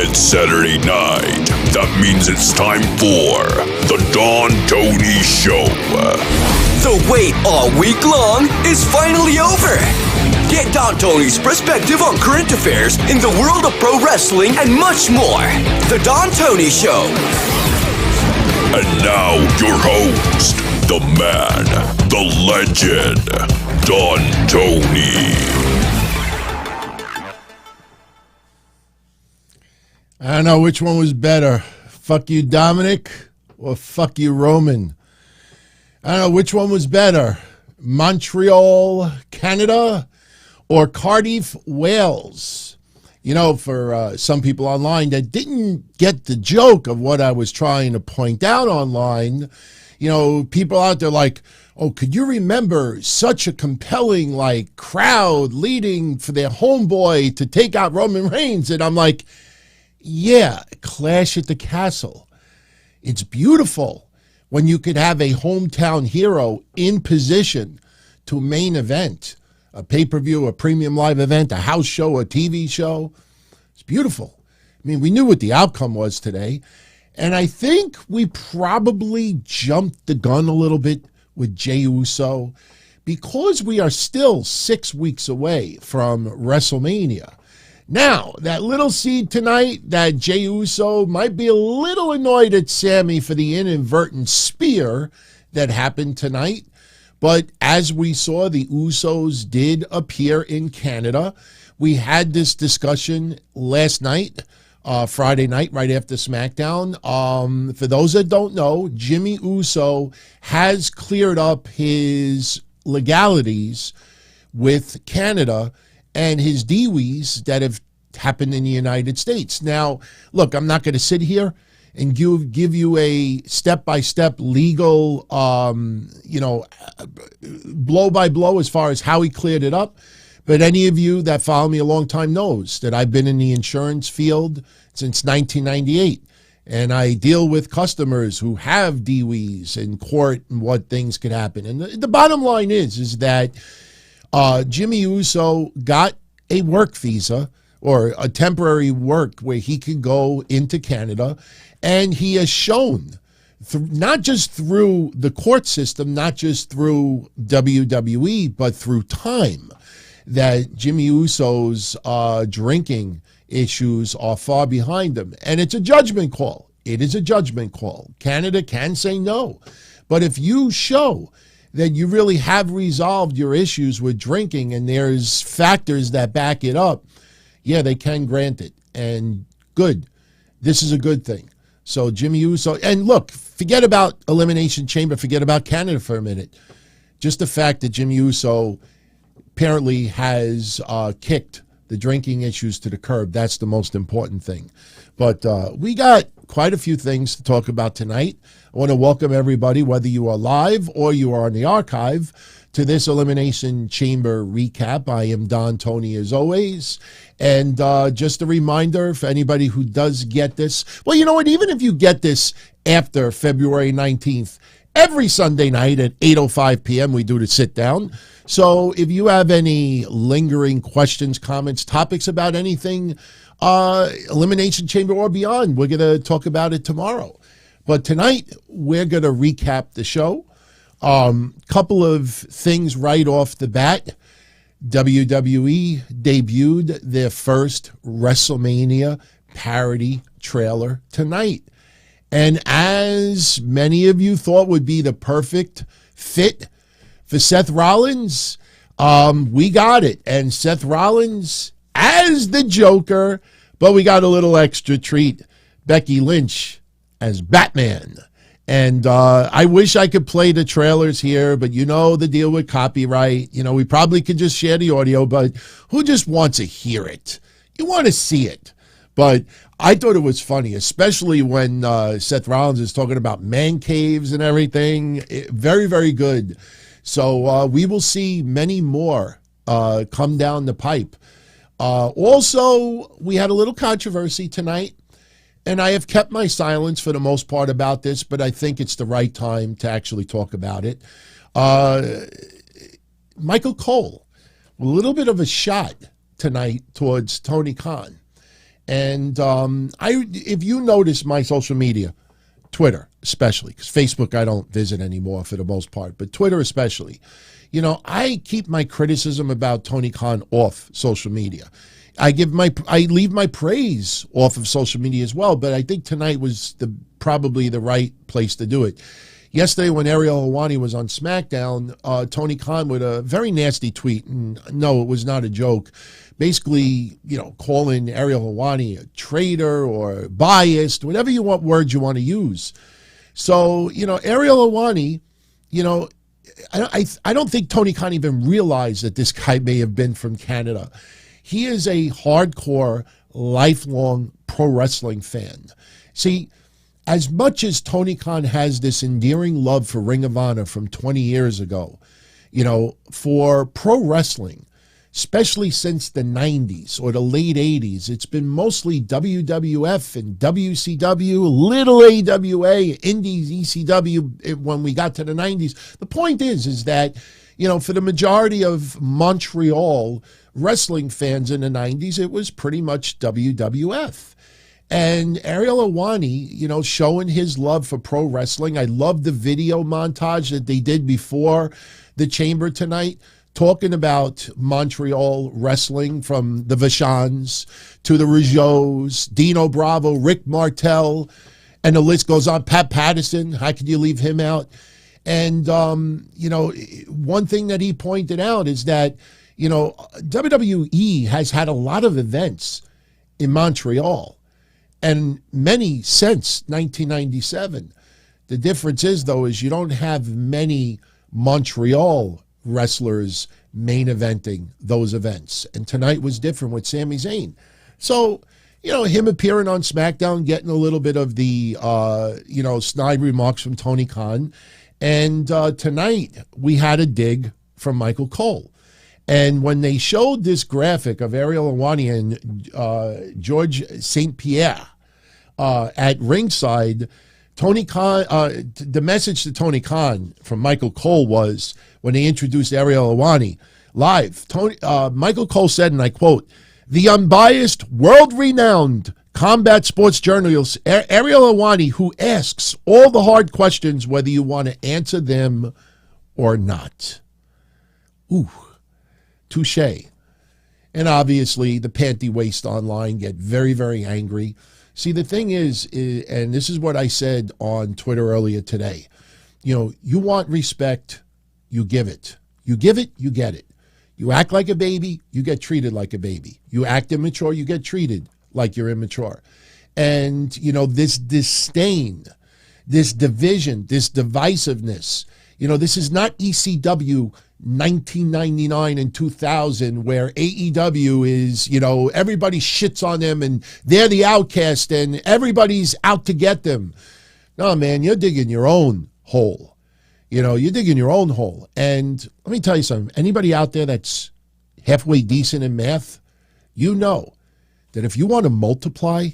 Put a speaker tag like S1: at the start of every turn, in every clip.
S1: It's Saturday night. That means it's time for the Don Tony Show.
S2: The wait all week long is finally over. Get Don Tony's perspective on current affairs in the world of pro wrestling and much more. The Don Tony Show.
S1: And now your host, the man, the legend, Don Tony.
S3: I don't know which one was better. Fuck you, Dominic, or fuck you, Roman. I don't know which one was better. Montreal, Canada, or Cardiff, Wales. You know, for some people online that didn't get the joke of what I was trying to point out online, you know, people out there like, oh, could you remember such a compelling, like, crowd leading for their homeboy to take out Roman Reigns? And I'm like, yeah, Clash at the Castle. It's beautiful when you could have a hometown hero in position to main event, a pay-per-view, a premium live event, a house show, a TV show. It's beautiful. I mean, we knew what the outcome was today, and I think we probably jumped the gun a little bit with Jey Uso because we are still 6 weeks away from WrestleMania. Now, that little seed tonight that Jey Uso might be a little annoyed at Sami for the inadvertent spear that happened tonight. But as we saw, the Usos did appear in Canada. We had this discussion last night, Friday night, right after SmackDown. For those that don't know, Jimmy Uso has cleared up his legalities with Canada and his DWIs that have happened in the United States. Now, look, I'm not going to sit here and give you a step-by-step legal, blow by blow as far as how he cleared it up. But any of you that follow me a long time knows that I've been in the insurance field since 1998. And I deal with customers who have DWIs in court and what things could happen. And the bottom line is that Jimmy Uso got a work visa or a temporary work where he could go into Canada, and he has shown, not just through the court system, not just through WWE, but through time, that Jimmy Uso's drinking issues are far behind him. And it's a judgment call. It is a judgment call. Canada can say no. But if you show that you really have resolved your issues with drinking and there's factors that back it up, yeah, they can grant it. And good. This is a good thing. So Jimmy Uso, and look, forget about Elimination Chamber, forget about Canada for a minute. Just the fact that Jimmy Uso apparently has kicked the drinking issues to the curb, that's the most important thing. But we got quite a few things to talk about tonight. I want to welcome everybody, whether you are live or you are on the archive, to this Elimination Chamber recap. I am Don Tony as always. And just a reminder for anybody who does get this, well, you know what, even if you get this after February 19th, every Sunday night at 8:05 p.m. we do the sit down. So if you have any lingering questions, comments, topics about anything, Elimination Chamber or beyond, we're going to talk about it tomorrow. But tonight, we're going to recap the show. Couple of things right off the bat. WWE debuted their first WrestleMania parody trailer tonight. And as many of you thought would be the perfect fit for Seth Rollins, we got it. And Seth Rollins as the Joker, but we got a little extra treat. Becky Lynch as Batman. And I wish I could play the trailers here, but you know the deal with copyright. You know, we probably could just share the audio, but who just wants to hear it? You want to see it. But I thought it was funny, especially when Seth Rollins is talking about man caves and everything. Very, very good. So we will see many more come down the pipe. Also, we had a little controversy tonight. And I have kept my silence for the most part about this, but I think it's the right time to actually talk about it. Michael Cole, a little bit of a shot tonight towards Tony Khan. And if you notice my social media, Twitter especially, because Facebook I don't visit anymore for the most part, but Twitter especially, I keep my criticism about Tony Khan off social media. I leave my praise off of social media as well, but I think tonight was probably the right place to do it. Yesterday, when Ariel Helwani was on SmackDown, Tony Khan with a very nasty tweet, and no, it was not a joke, basically, calling Ariel Helwani a traitor or biased, whatever words you want to use. So, Ariel Helwani, I don't think Tony Khan even realized that this guy may have been from Canada. He is a hardcore, lifelong pro wrestling fan. See, as much as Tony Khan has this endearing love for Ring of Honor from 20 years ago, for pro wrestling, especially since the 90s or the late 80s, it's been mostly WWF and WCW, little AWA, Indies, ECW when we got to the 90s. The point is that, for the majority of Montreal wrestling fans in the 90s, it was pretty much WWF. And Ariel Helwani, showing his love for pro wrestling. I love the video montage that they did before the Chamber tonight, talking about Montreal wrestling, from the Vachons to the Rougeaus, Dino Bravo, Rick Martel, and the list goes on. Pat Patterson, how could you leave him out? And, one thing that he pointed out is that, WWE has had a lot of events in Montreal, and many since 1997. The difference is, though, is you don't have many Montreal wrestlers main eventing those events. And tonight was different with Sami Zayn. So, him appearing on SmackDown, getting a little bit of the, snide remarks from Tony Khan. And tonight we had a dig from Michael Cole. And when they showed this graphic of Ariel Helwani and George St. Pierre at ringside, Tony Khan, the message to Tony Khan from Michael Cole was, when they introduced Ariel Helwani live, Michael Cole said, and I quote, "The unbiased, world-renowned combat sports journalist Ariel Helwani, who asks all the hard questions whether you want to answer them or not." Ooh. Touche. And obviously the panty waist online get very, very angry. See, the thing is, and this is what I said on Twitter earlier today, you want respect, you give it. You give it, you get it. You act like a baby, you get treated like a baby. You act immature, you get treated like you're immature. And, this disdain, this division, this divisiveness, this is not ECW 1999 and 2000, where AEW is, everybody shits on them and they're the outcast and everybody's out to get them. No, man, you're digging your own hole. You're digging your own hole. And let me tell you something. Anybody out there that's halfway decent in math, that if you want to multiply,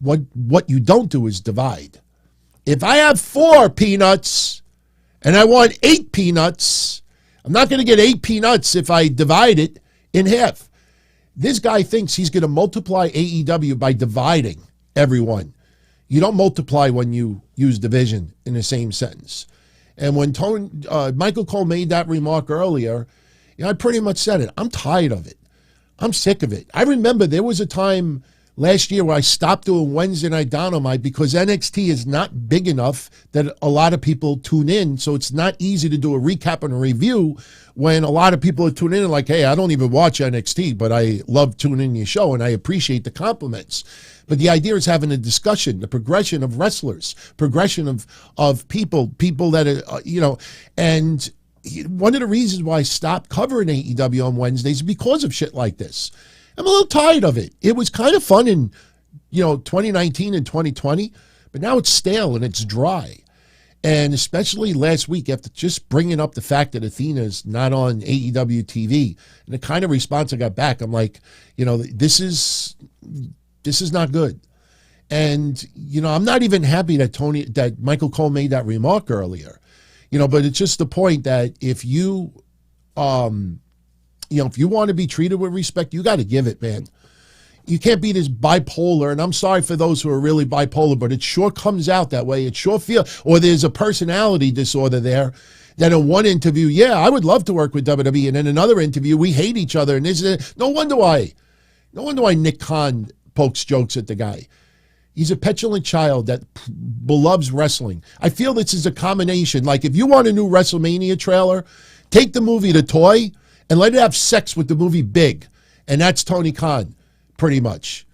S3: what you don't do is divide. If I have 4 peanuts and I want 8 peanuts, I'm not going to get 8 peanuts if I divide it in half. This guy thinks he's going to multiply AEW by dividing everyone. You don't multiply when you use division in the same sentence. And when Michael Cole made that remark earlier, I pretty much said it. I'm tired of it. I'm sick of it. I remember there was a time last year where I stopped doing Wednesday Night Dynamite because NXT is not big enough that a lot of people tune in. So it's not easy to do a recap and a review when a lot of people are tuning in and like, hey, I don't even watch NXT, but I love tuning in your show and I appreciate the compliments. But the idea is having a discussion, the progression of wrestlers, progression of people that are, and one of the reasons why I stopped covering AEW on Wednesdays is because of shit like this. I'm a little tired of it. It was kind of fun in, 2019 and 2020, but now it's stale and it's dry. And especially last week, after just bringing up the fact that Athena's not on AEW TV, and the kind of response I got back, I'm like, this is not good. And, I'm not even happy that Michael Cole made that remark earlier, but it's just the point that if you want to be treated with respect, you got to give it, man. You can't be this bipolar, and I'm sorry for those who are really bipolar, but it sure comes out that way. It sure feels, or there's a personality disorder there. That in one interview, yeah, I would love to work with WWE, and in another interview, we hate each other. And no wonder why Nick Khan pokes jokes at the guy. He's a petulant child that loves wrestling. I feel this is a combination. Like if you want a new WrestleMania trailer, take the movie The Toy and let it have sex with the movie Big, and that's Tony Khan, pretty much.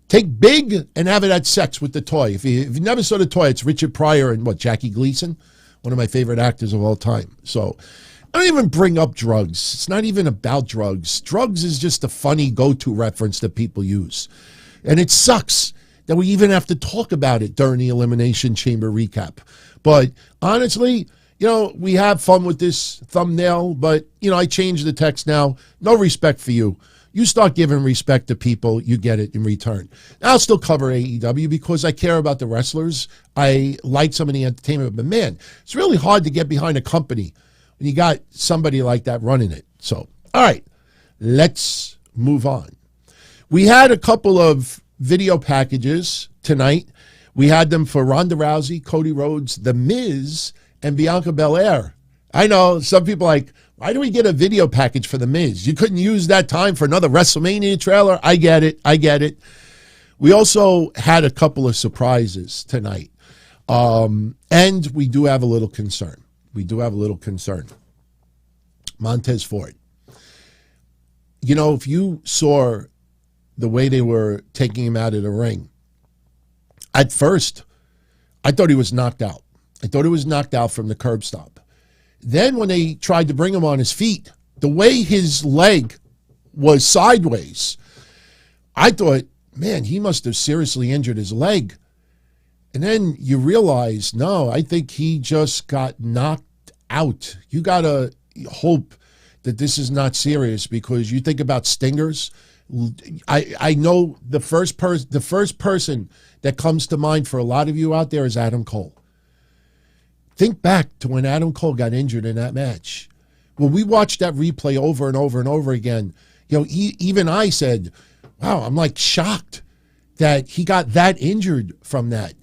S3: Take Big and have it have sex with The Toy. If you never saw The Toy, it's Richard Pryor and Jackie Gleason. One of my favorite actors of all time. So I don't even bring up drugs. It's not even about drugs. Drugs is just a funny go-to reference that people use. And it sucks that we even have to talk about it during the Elimination Chamber recap. But honestly, we have fun with this thumbnail, but, I changed the text now. No respect for you. You start giving respect to people, you get it in return. I'll still cover AEW because I care about the wrestlers. I like some of the entertainment, but man, it's really hard to get behind a company when you got somebody like that running it. So, all right, let's move on. We had a couple of video packages tonight. We had them for Ronda Rousey, Cody Rhodes, The Miz, and Bianca Belair. I know some people are like, why do we get a video package for The Miz? You couldn't use that time for another WrestleMania trailer. I get it. We also had a couple of surprises tonight. And we do have a little concern. Montez Ford. If you saw the way they were taking him out of the ring, at first, I thought he was knocked out. I thought he was knocked out from the curb stomp. Then when they tried to bring him on his feet, the way his leg was sideways, I thought, man, he must have seriously injured his leg. And then you realize, no, I think he just got knocked out. You got to hope that this is not serious because you think about stingers. I know the first person that comes to mind for a lot of you out there is Adam Cole. Think back to when Adam Cole got injured in that match. When we watched that replay over and over and over again, even I said, wow, I'm like shocked that he got that injured from that.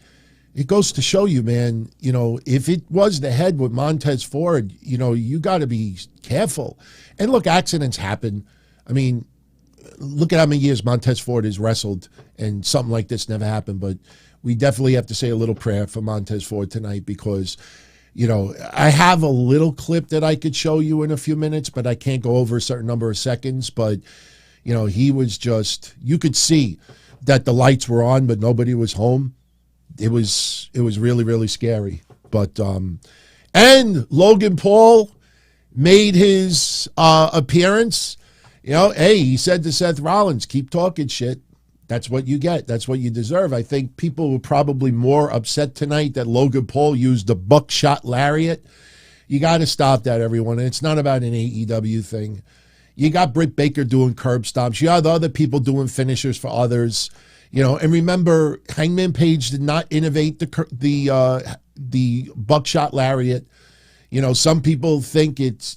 S3: It goes to show you, man, if it was the head with Montez Ford, you got to be careful. And look, accidents happen. I mean, look at how many years Montez Ford has wrestled and something like this never happened. But we definitely have to say a little prayer for Montez Ford tonight because, I have a little clip that I could show you in a few minutes, but I can't go over a certain number of seconds. But, he was just, you could see that the lights were on, but nobody was home. It was really, really scary. But, and Logan Paul made his appearance. Hey, he said to Seth Rollins, keep talking shit. That's what you get. That's what you deserve. I think people were probably more upset tonight that Logan Paul used the buckshot lariat. You got to stop that, everyone. And it's not about an AEW thing. You got Britt Baker doing curb stomps. You have the other people doing finishers for others. And remember, Hangman Page did not innovate the buckshot lariat. Some people think it's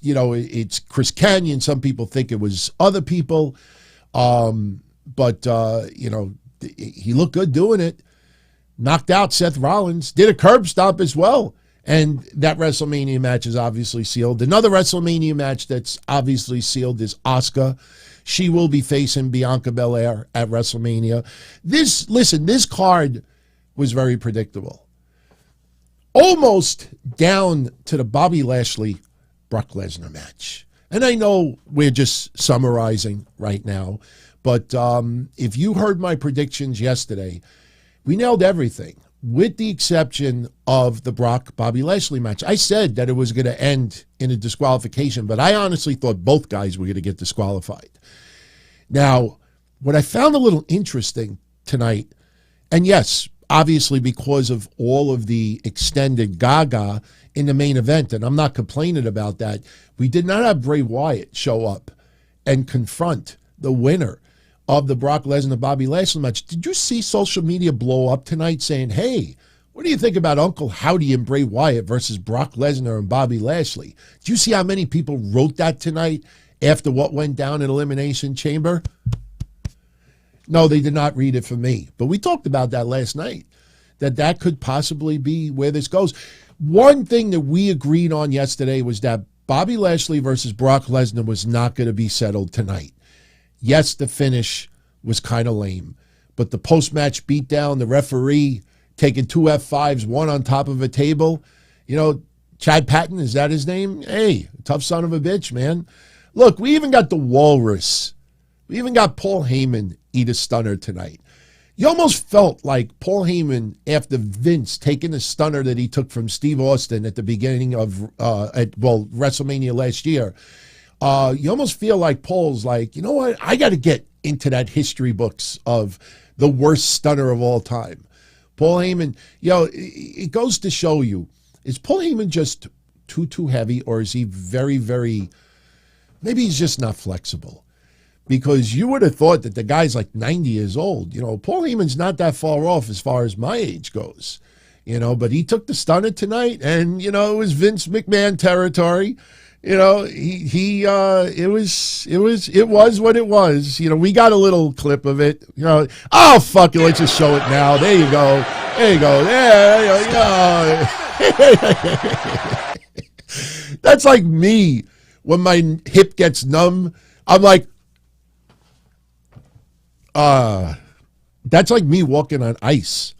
S3: Chris Kanyon. Some people think it was other people. But he looked good doing it. Knocked out Seth Rollins. Did a curb stomp as well. And that WrestleMania match is obviously sealed. Another WrestleMania match that's obviously sealed is Asuka. She will be facing Bianca Belair at WrestleMania. This card was very predictable. Almost down to the Bobby Lashley Brock Lesnar match. And I know we're just summarizing right now, but if you heard my predictions yesterday, we nailed everything with the exception of the Brock-Bobby Lashley match. I said that it was going to end in a disqualification, but I honestly thought both guys were going to get disqualified. Now, what I found a little interesting tonight, and yes, obviously because of all of the extended gaga in the main event, and I'm not complaining about that, we did not have Bray Wyatt show up and confront the winner of the Brock Lesnar-Bobby Lashley match. Did you see social media blow up tonight saying, hey, what do you think about Uncle Howdy and Bray Wyatt versus Brock Lesnar and Bobby Lashley? Did you see how many people wrote that tonight after what went down in Elimination Chamber? No, they did not read it for me. But we talked about that last night, that could possibly be where this goes. One thing that we agreed on yesterday was that Bobby Lashley versus Brock Lesnar was not going to be settled tonight. Yes, the finish was kind of lame, but the post-match beatdown, the referee taking two F5s, one on top of a table, Chad Patton, is that his name? Hey, tough son of a bitch, man. Look, we even got the Walrus. We even got Paul Heyman eat a stunner tonight. You almost felt like Paul Heyman, after Vince taking the stunner that he took from Steve Austin at the beginning of WrestleMania last year, you almost feel like Paul's like, you know what? I got to get into that history books of the worst stunner of all time. Paul Heyman, it goes to show you, is Paul Heyman just too heavy, or is he very, very, maybe he's just not flexible? Because you would have thought that the guy's like 90 years old. Paul Heyman's not that far off as far as my age goes. But he took the stunner tonight, and, it was Vince McMahon territory. It was what it was. We got a little clip of it. Oh, fuck it, let's just show it now. There you go. There you go. There you go. That's like me when my hip gets numb. I'm like, that's like me walking on ice.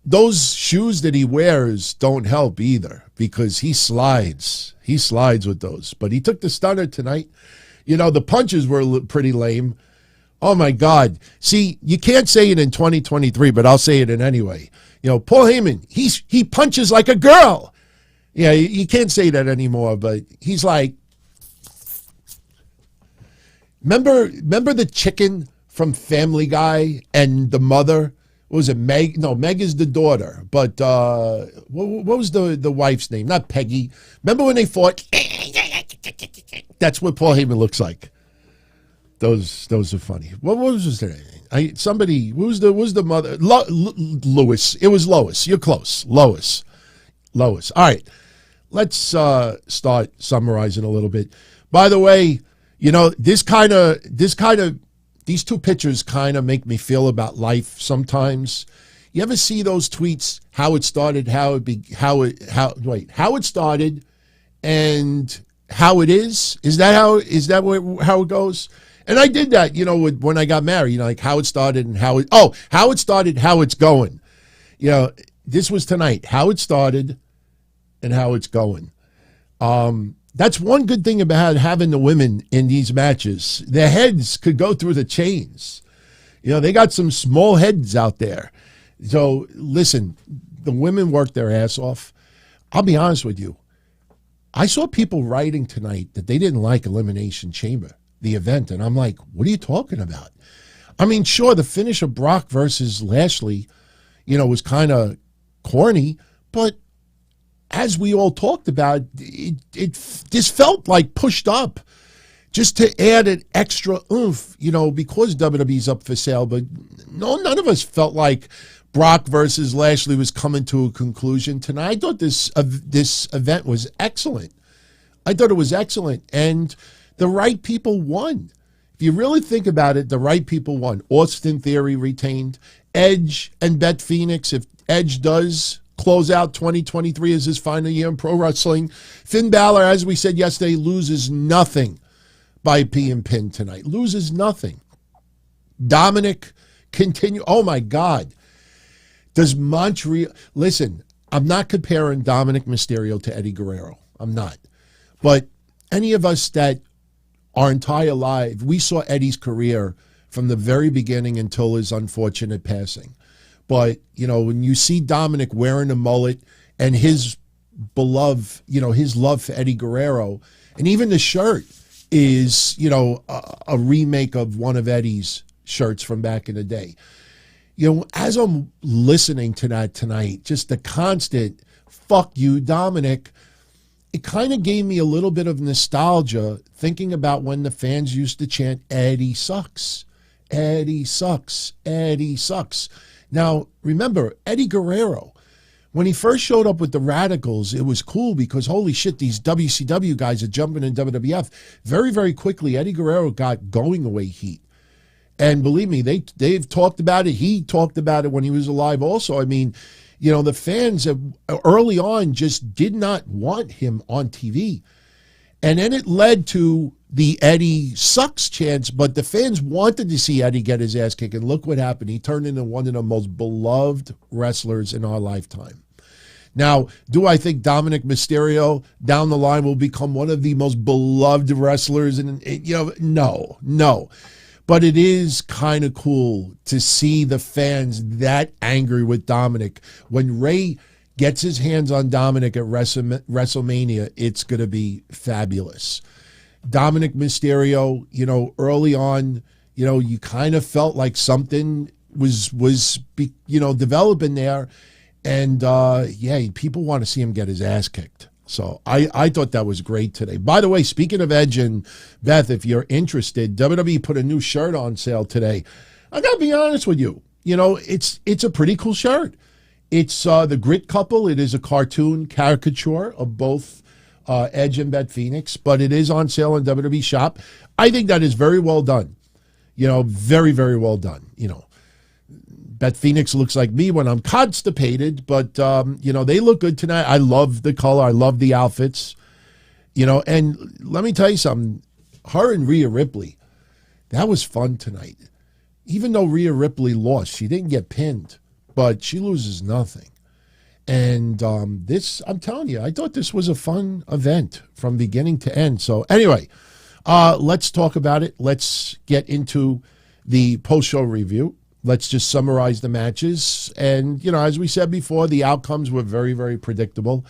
S3: Those shoes that he wears don't help either, because he slides with those. But he took the stunner tonight. The punches were pretty lame. Oh my God. See, you can't say it in 2023, but I'll say it in anyway. Paul Heyman, he punches like a girl. Yeah, you can't say that anymore, but he's like, Remember the chicken from Family Guy and the mother? What was it, Meg? No, Meg is the daughter. But what was the wife's name? Not Peggy. Remember when they fought? That's what Paul Heyman looks like. Those are funny. What was his name? Somebody. Who was the mother? Lois. It was Lois. You're close. Lois. All right. Let's start summarizing a little bit. By the way, these two pictures kind of make me feel about life sometimes. You ever see those tweets? How it started, how it started, and how it is? Is that how it goes? And I did that, when I got married. Like how it started and how it started, how it's going. This was tonight. How it started, and how it's going. That's one good thing about having the women in these matches. Their heads could go through the chains. They got some small heads out there. So listen, the women worked their ass off. I'll be honest with you. I saw people writing tonight that they didn't like Elimination Chamber, the event. And I'm like, what are you talking about? I mean, sure, the finish of Brock versus Lashley, was kind of corny, but as we all talked about, it just felt like pushed up just to add an extra oomph, because WWE's up for sale. But none of us felt like Brock versus Lashley was coming to a conclusion tonight. I thought this event was excellent. I thought it was excellent. And the right people won. If you really think about it, the right people won. Austin Theory retained. Edge and Beth Phoenix, if Edge does close out 2023 as his final year in pro wrestling. Finn Balor, as we said yesterday, loses nothing by being pinned tonight. Loses nothing. Dominic continue. Oh my God. Does Montreal listen? I'm not comparing Dominic Mysterio to Eddie Guerrero. I'm not. But any of us that our entire life, we saw Eddie's career from the very beginning until his unfortunate passing. But, when you see Dominic wearing a mullet and his beloved, his love for Eddie Guerrero, and even the shirt is, a remake of one of Eddie's shirts from back in the day. As I'm listening to that tonight, just the constant, fuck you, Dominic, it kind of gave me a little bit of nostalgia thinking about when the fans used to chant, Eddie sucks, Eddie sucks, Eddie sucks. Now, remember, Eddie Guerrero, when he first showed up with the Radicals, it was cool because, holy shit, these WCW guys are jumping in WWF. Very, very quickly, Eddie Guerrero got going away heat. And believe me, they've talked about it. He talked about it when he was alive also. I mean, the fans early on just did not want him on TV. And then it led to the Eddie sucks chants, but the fans wanted to see Eddie get his ass kicked. And look what happened. He turned into one of the most beloved wrestlers in our lifetime. Now, do I think Dominic Mysterio down the line will become one of the most beloved wrestlers? No. But it is kind of cool to see the fans that angry with Dominic. When Ray gets his hands on Dominic at WrestleMania, it's going to be fabulous. Dominic Mysterio, early on, you kind of felt like something was developing there. And, people want to see him get his ass kicked. So I thought that was great today. By the way, speaking of Edge and Beth, if you're interested, WWE put a new shirt on sale today. I got to be honest with you. It's a pretty cool shirt. It's the Grit Couple. It is a cartoon caricature of both Edge and Beth Phoenix, but it is on sale in WWE Shop. I think that is very well done. Very, very well done. Beth Phoenix looks like me when I'm constipated, but, they look good tonight. I love the color. I love the outfits, and let me tell you something. Her and Rhea Ripley, that was fun tonight. Even though Rhea Ripley lost, she didn't get pinned, but she loses nothing. And I'm telling you, I thought this was a fun event from beginning to end. So anyway, let's talk about it. Let's get into the post-show review. Let's just summarize the matches. And, as we said before, the outcomes were very, very predictable.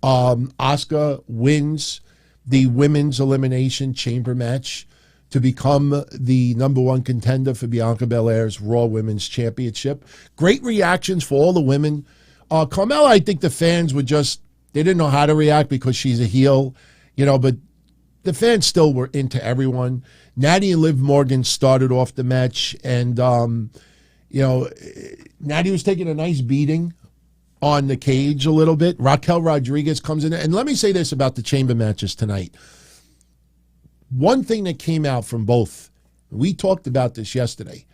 S3: Asuka wins the women's elimination chamber match to become the number one contender for Bianca Belair's Raw Women's Championship. Great reactions for all the women. Carmella, I think the fans they didn't know how to react because she's a heel, but the fans still were into everyone. Natty and Liv Morgan started off the match, and, Natty was taking a nice beating on the cage a little bit. Raquel Rodriguez comes in. And let me say this about the chamber matches tonight. One thing that came out from both, we talked about this yesterday,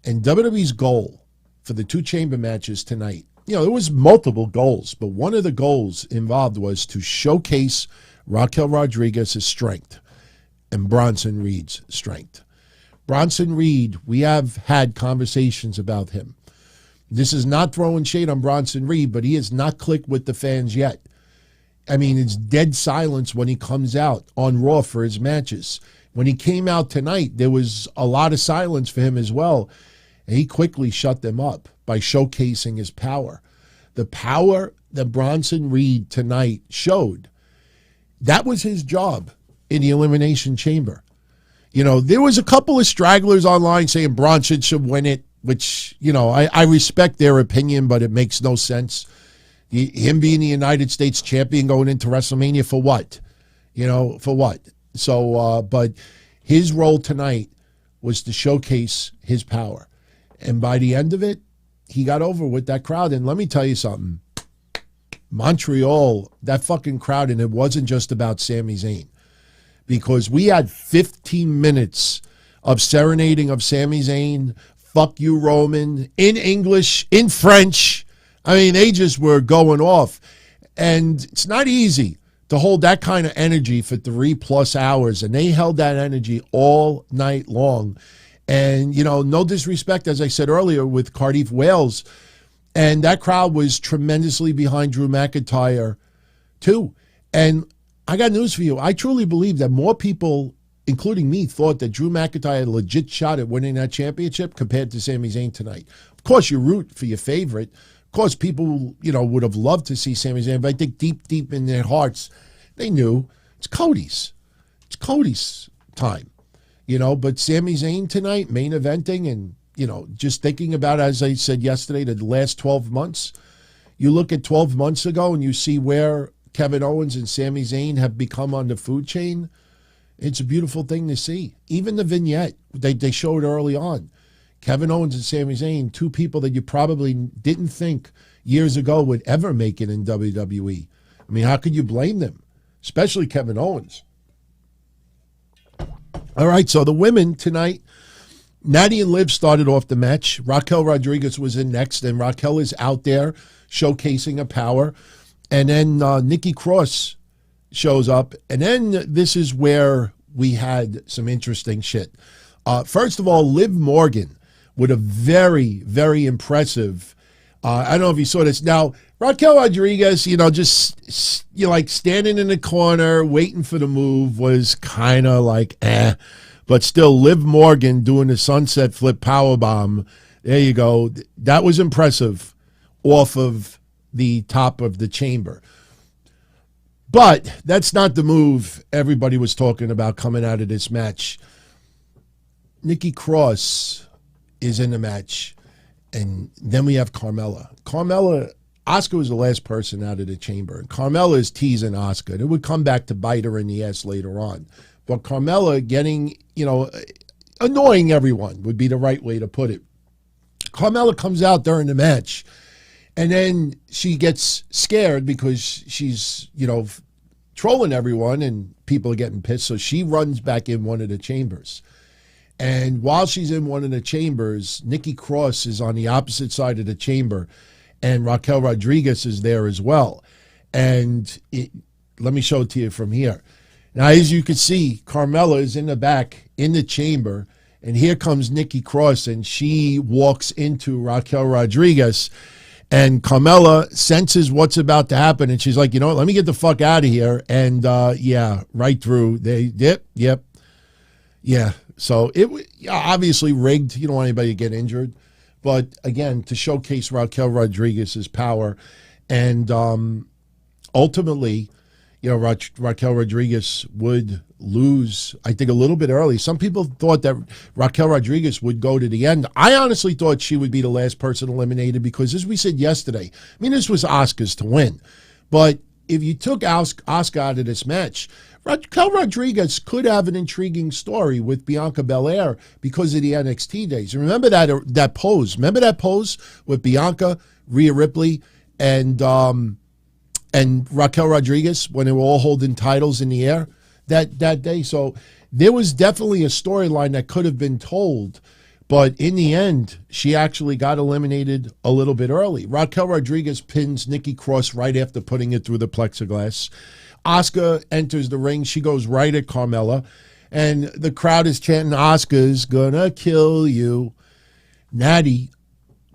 S3: and WWE's goal for the two chamber matches tonight, there was multiple goals, but one of the goals involved was to showcase Raquel Rodriguez's strength and Bronson Reed's strength. Bronson Reed, we have had conversations about him. This is not throwing shade on Bronson Reed, but he has not clicked with the fans yet. I mean, it's dead silence when he comes out on Raw for his matches. When he came out tonight, there was a lot of silence for him as well. And he quickly shut them up by showcasing his power. The power that Bronson Reed tonight showed, that was his job in the Elimination Chamber. There was a couple of stragglers online saying Bronson should win it, which, I respect their opinion, but it makes no sense. Him being the United States champion going into WrestleMania for what? For what? So, but his role tonight was to showcase his power. And by the end of it, he got over with that crowd. And let me tell you something. Montreal, that fucking crowd, and it wasn't just about Sami Zayn. Because we had 15 minutes of serenading of Sami Zayn, fuck you, Roman, in English, in French. I mean, they just were going off. And it's not easy to hold that kind of energy for 3+ hours. And they held that energy all night long. And, no disrespect, as I said earlier, with Cardiff, Wales. And that crowd was tremendously behind Drew McIntyre, too. And I got news for you. I truly believe that more people, including me, thought that Drew McIntyre had a legit shot at winning that championship compared to Sami Zayn tonight. Of course, you root for your favorite. Of course, people, would have loved to see Sami Zayn, but I think deep in their hearts, they knew it's Cody's. It's Cody's time, But Sami Zayn tonight, main eventing, and, just thinking about, as I said yesterday, the last 12 months. You look at 12 months ago and you see where Kevin Owens and Sami Zayn have become on the food chain. It's a beautiful thing to see. Even the vignette they showed early on. Kevin Owens and Sami Zayn, two people that you probably didn't think years ago would ever make it in WWE. I mean, how could you blame them? Especially Kevin Owens. All right, so the women tonight, Natty and Liv started off the match. Raquel Rodriguez was in next, and Raquel is out there showcasing her power. And then Nikki Cross shows up. And then this is where we had some interesting shit. First of all, Liv Morgan with a very, very impressive, I don't know if you saw this. Now, Raquel Rodriguez, just like standing in the corner, waiting for the move was kind of like, But still, Liv Morgan doing the sunset flip powerbomb. There you go. That was impressive off of the top of the chamber. But that's not the move everybody was talking about coming out of this match. Nikki Cross is in the match. And then we have Carmella. Asuka was the last person out of the chamber. And Carmella is teasing Asuka. And it would come back to bite her in the ass later on. But Carmella getting, annoying everyone would be the right way to put it. Carmella comes out during the match, and then she gets scared because she's, trolling everyone and people are getting pissed. So she runs back in one of the chambers. And while she's in one of the chambers, Nikki Cross is on the opposite side of the chamber, and Raquel Rodriguez is there as well. And let me show it to you from here. Now, as you can see, Carmella is in the back in the chamber, and here comes Nikki Cross, and she walks into Raquel Rodriguez, and Carmella senses what's about to happen, and she's like, let me get the fuck out of here, and right through. Yeah. So it obviously rigged. You don't want anybody to get injured, but again, to showcase Raquel Rodriguez's power, and ultimately, Raquel Rodriguez would lose, I think, a little bit early. Some people thought that Raquel Rodriguez would go to the end. I honestly thought she would be the last person eliminated because, as we said yesterday, this was Asuka's to win. But if you took Asuka out of this match, Raquel Rodriguez could have an intriguing story with Bianca Belair because of the NXT days. Remember that pose? Remember that pose with Bianca, Rhea Ripley, and Raquel Rodriguez when they were all holding titles in the air that day? So there was definitely a storyline that could have been told, but in the end, she actually got eliminated a little bit early. Raquel Rodriguez pins Nikki Cross right after putting it through the plexiglass. Asuka enters the ring. She goes right at Carmella, and the crowd is chanting, "Asuka's gonna kill you." Natty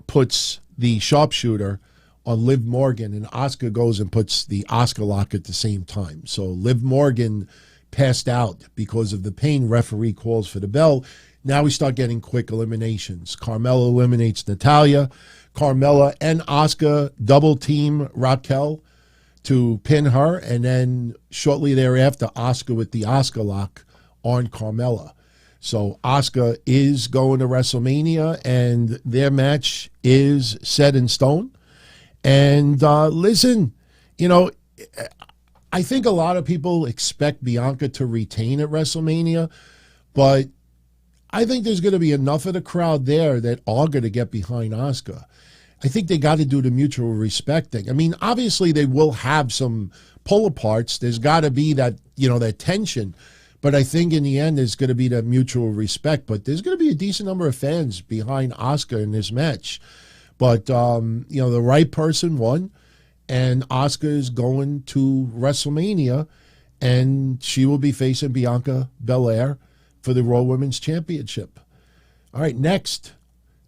S3: puts the sharpshooter on Liv Morgan, and Asuka goes and puts the Asuka lock at the same time. So Liv Morgan passed out because of the pain. Referee calls for the bell. Now we start getting quick eliminations. Carmella eliminates Natalya. Carmella and Asuka double team Raquel to pin her, and then shortly thereafter, Asuka with the Asuka lock on Carmella. So Asuka is going to WrestleMania, and their match is set in stone. And listen, I think a lot of people expect Bianca to retain at WrestleMania, but I think there's going to be enough of the crowd there that are going to get behind Asuka. I think they got to do the mutual respect thing. Obviously they will have some pull-aparts. There's got to be that, that tension. But I think in the end there's going to be that mutual respect. But there's going to be a decent number of fans behind Asuka in this match. But, the right person won, and Asuka is going to WrestleMania, and she will be facing Bianca Belair for the Raw Women's Championship. All right, next.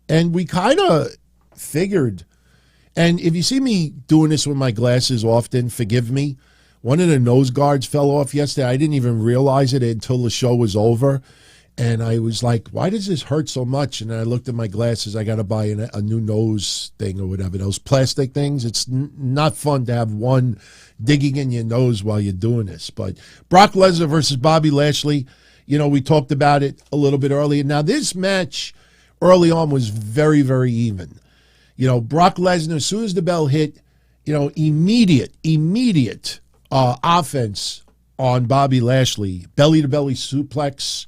S3: And we kind of figured, and if you see me doing this with my glasses often, forgive me. One of the nose guards fell off yesterday. I didn't even realize it until the show was over. And I was like, why does this hurt so much? And I looked at my glasses. I got to buy a new nose thing or whatever, those plastic things. It's not fun to have one digging in your nose while you're doing this. But Brock Lesnar versus Bobby Lashley, we talked about it a little bit earlier. Now, this match early on was very, very even. Brock Lesnar, as soon as the bell hit, immediate offense on Bobby Lashley. Belly-to-belly suplex,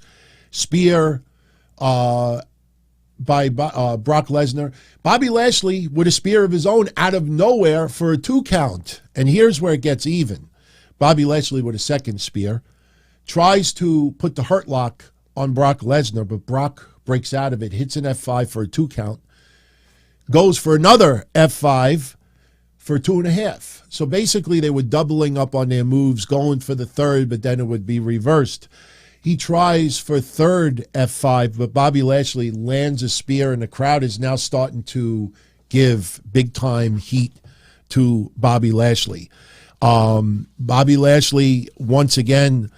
S3: spear by Brock Lesnar. Bobby Lashley with a spear of his own out of nowhere for a 2 count. And here's where it gets even. Bobby Lashley with a second spear tries to put the hurt lock on Brock Lesnar, but Brock breaks out of it, hits an F5 for a 2 count, goes for another F5 for 2.5. So basically they were doubling up on their moves, going for the third, but then it would be reversed. He tries for third F5, but Bobby Lashley lands a spear, and the crowd is now starting to give big-time heat to Bobby Lashley. Bobby Lashley, once again,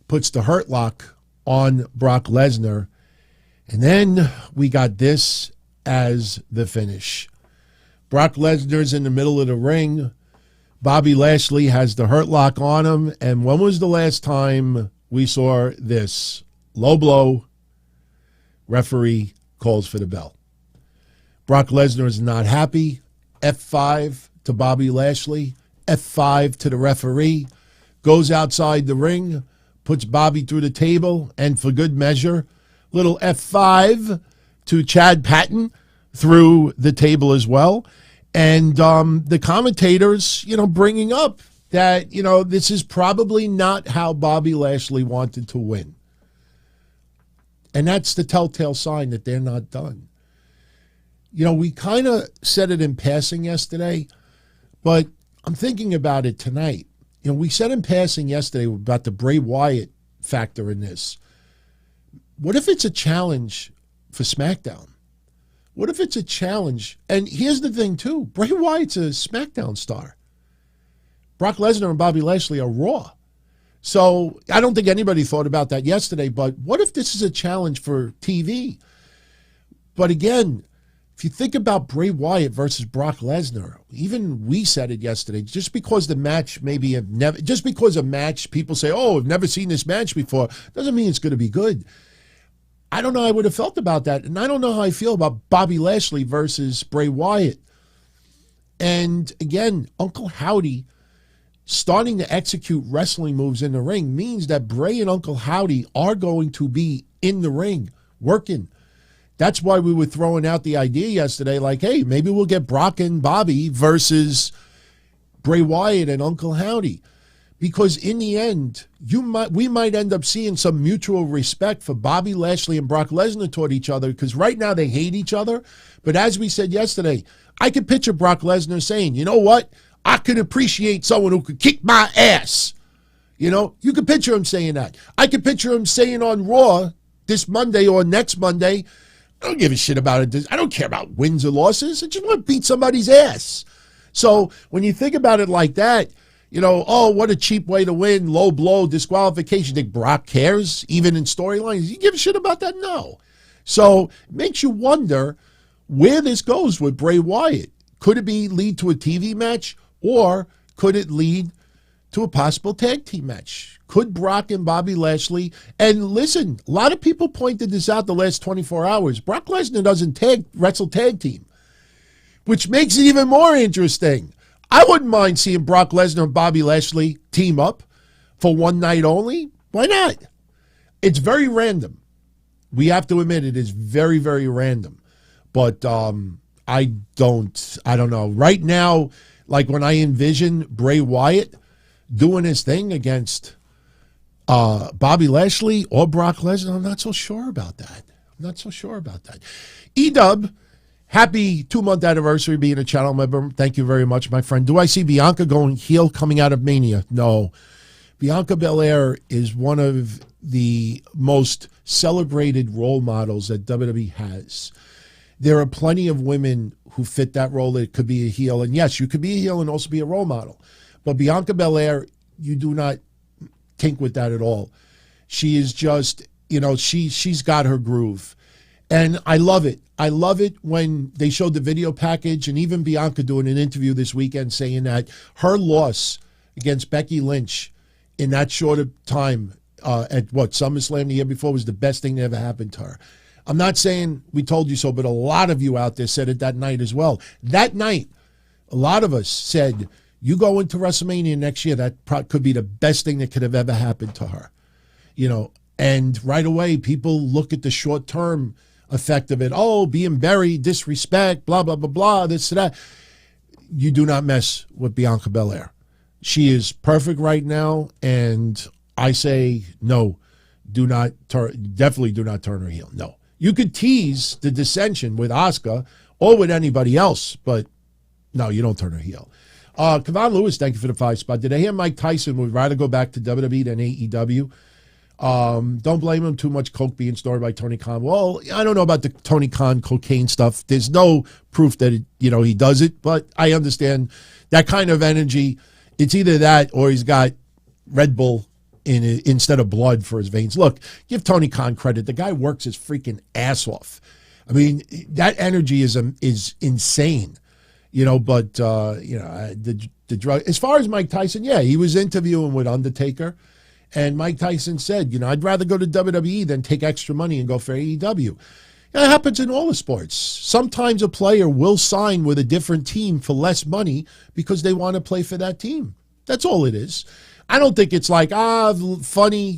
S3: puts the hurt lock on Brock Lesnar. And then we got this as the finish. Brock Lesnar's in the middle of the ring. Bobby Lashley has the hurt lock on him. And when was the last time we saw this? Low blow. Referee calls for the bell. Brock Lesnar is not happy. F5 to Bobby Lashley. F5 to the referee. Goes outside the ring. Puts Bobby through the table. And for good measure, little F5 to Chad Patton through the table as well. And the commentators, bringing up that, this is probably not how Bobby Lashley wanted to win. And that's the telltale sign that they're not done. We kind of said it in passing yesterday, but I'm thinking about it tonight. We said in passing yesterday about the Bray Wyatt factor in this. What if it's a challenge for SmackDown? What if it's a challenge? And here's the thing, too. Bray Wyatt's a SmackDown star. Brock Lesnar and Bobby Lashley are Raw. So I don't think anybody thought about that yesterday, but what if this is a challenge for TV? But again, if you think about Bray Wyatt versus Brock Lesnar, even we said it yesterday, just because the match just because a match, people say, oh, I've never seen this match before, doesn't mean it's going to be good. I don't know how I would have felt about that. And I don't know how I feel about Bobby Lashley versus Bray Wyatt. And again, Uncle Howdy starting to execute wrestling moves in the ring means that Bray and Uncle Howdy are going to be in the ring working. That's why we were throwing out the idea yesterday, like, hey, maybe we'll get Brock and Bobby versus Bray Wyatt and Uncle Howdy. Because in the end, we might end up seeing some mutual respect for Bobby Lashley and Brock Lesnar toward each other, because right now they hate each other. But as we said yesterday, I could picture Brock Lesnar saying, you know what? I could appreciate someone who could kick my ass. You could picture him saying that. I could picture him saying on Raw this Monday or next Monday, I don't give a shit about it. I don't care about wins or losses. I just want to beat somebody's ass. So when you think about it like that, oh, what a cheap way to win, low blow, disqualification. You think Brock cares, even in storylines? You give a shit about that? No. So it makes you wonder where this goes with Bray Wyatt. Could it lead to a TV match, or could it lead to a possible tag team match? Could Brock and Bobby Lashley, and listen, a lot of people pointed this out the last 24 hours. Brock Lesnar doesn't wrestle tag team, which makes it even more interesting. I wouldn't mind seeing Brock Lesnar and Bobby Lashley team up for one night only. Why not? It's very random. We have to admit it is very, very random. But I don't know. Right now, like when I envision Bray Wyatt doing his thing against Bobby Lashley or Brock Lesnar, I'm not so sure about that. E-Dub, happy 2-month anniversary being a channel member. Thank you very much, my friend. Do I see Bianca going heel coming out of Mania? No. Bianca Belair is one of the most celebrated role models that WWE has. There are plenty of women who fit that role that could be a heel. And yes, you could be a heel and also be a role model. But Bianca Belair, you do not kink with that at all. She is just, she's got her groove. And I love it. I love it when they showed the video package, and even Bianca doing an interview this weekend saying that her loss against Becky Lynch in that short of time at SummerSlam the year before was the best thing that ever happened to her. I'm not saying we told you so, but a lot of you out there said it that night as well. That night, a lot of us said, you go into WrestleMania next year, that could be the best thing that could have ever happened to her. And right away, people look at the short-term effect of it. Oh, being buried, disrespect, blah, blah, blah, blah, this, that. You do not mess with Bianca Belair. She is perfect right now, and I say no, definitely do not turn her heel. No. You could tease the dissension with Asuka or with anybody else, but no, you don't turn her heel. Kevon Lewis, thank you for the 5 spot. Did I hear Mike Tyson would rather go back to WWE than AEW? Don't blame him. Too much coke being stored by Tony Khan. Well, I don't know about the Tony Khan cocaine stuff. There's no proof that he does it, but I understand that kind of energy. It's either that or he's got Red Bull in it instead of blood for his veins. Look, give Tony Khan credit. The guy works his freaking ass off. I mean, that energy is insane. But the drug. As far as Mike Tyson, yeah, he was interviewing with Undertaker. And Mike Tyson said, I'd rather go to WWE than take extra money and go for AEW. It happens in all the sports. Sometimes a player will sign with a different team for less money because they want to play for that team. That's all it is. I don't think it's like, funny,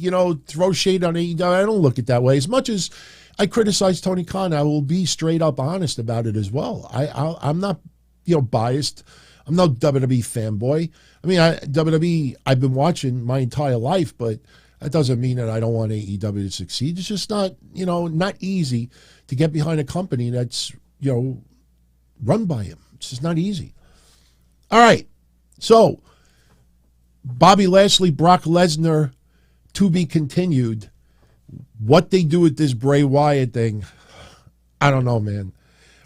S3: throw shade on AEW. I don't look at it that way. As much as I criticize Tony Khan, I will be straight up honest about it as well. I'm not, biased. I'm no WWE fanboy. I mean, WWE, I've been watching my entire life, but that doesn't mean that I don't want AEW to succeed. It's just not, not easy to get behind a company that's, run by him. It's just not easy. All right. So, Bobby Lashley, Brock Lesnar, to be continued. What they do with this Bray Wyatt thing, I don't know, man.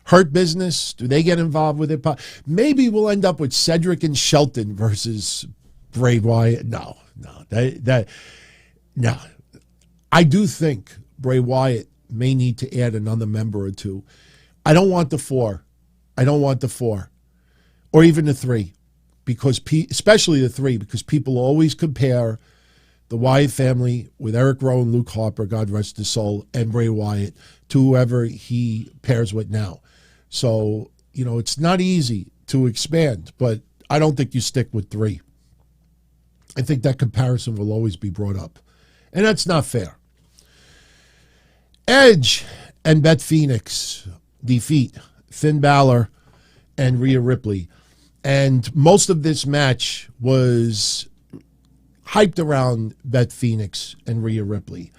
S3: Hurt Business, do they get involved with it? Maybe we'll end up with Cedric and Shelton versus Bray Wyatt. No. I do think Bray Wyatt may need to add another member or two. I don't want the 4. Or even the 3. Because especially the 3, because people always compare the Wyatt family with Eric Rowe and Luke Harper, God rest his soul, and Bray Wyatt to whoever he pairs with now. So, it's not easy to expand, but I don't think you stick with 3. I think that comparison will always be brought up. And that's not fair. Edge and Beth Phoenix defeat Finn Balor and Rhea Ripley. And most of this match was hyped around Beth Phoenix and Rhea Ripley.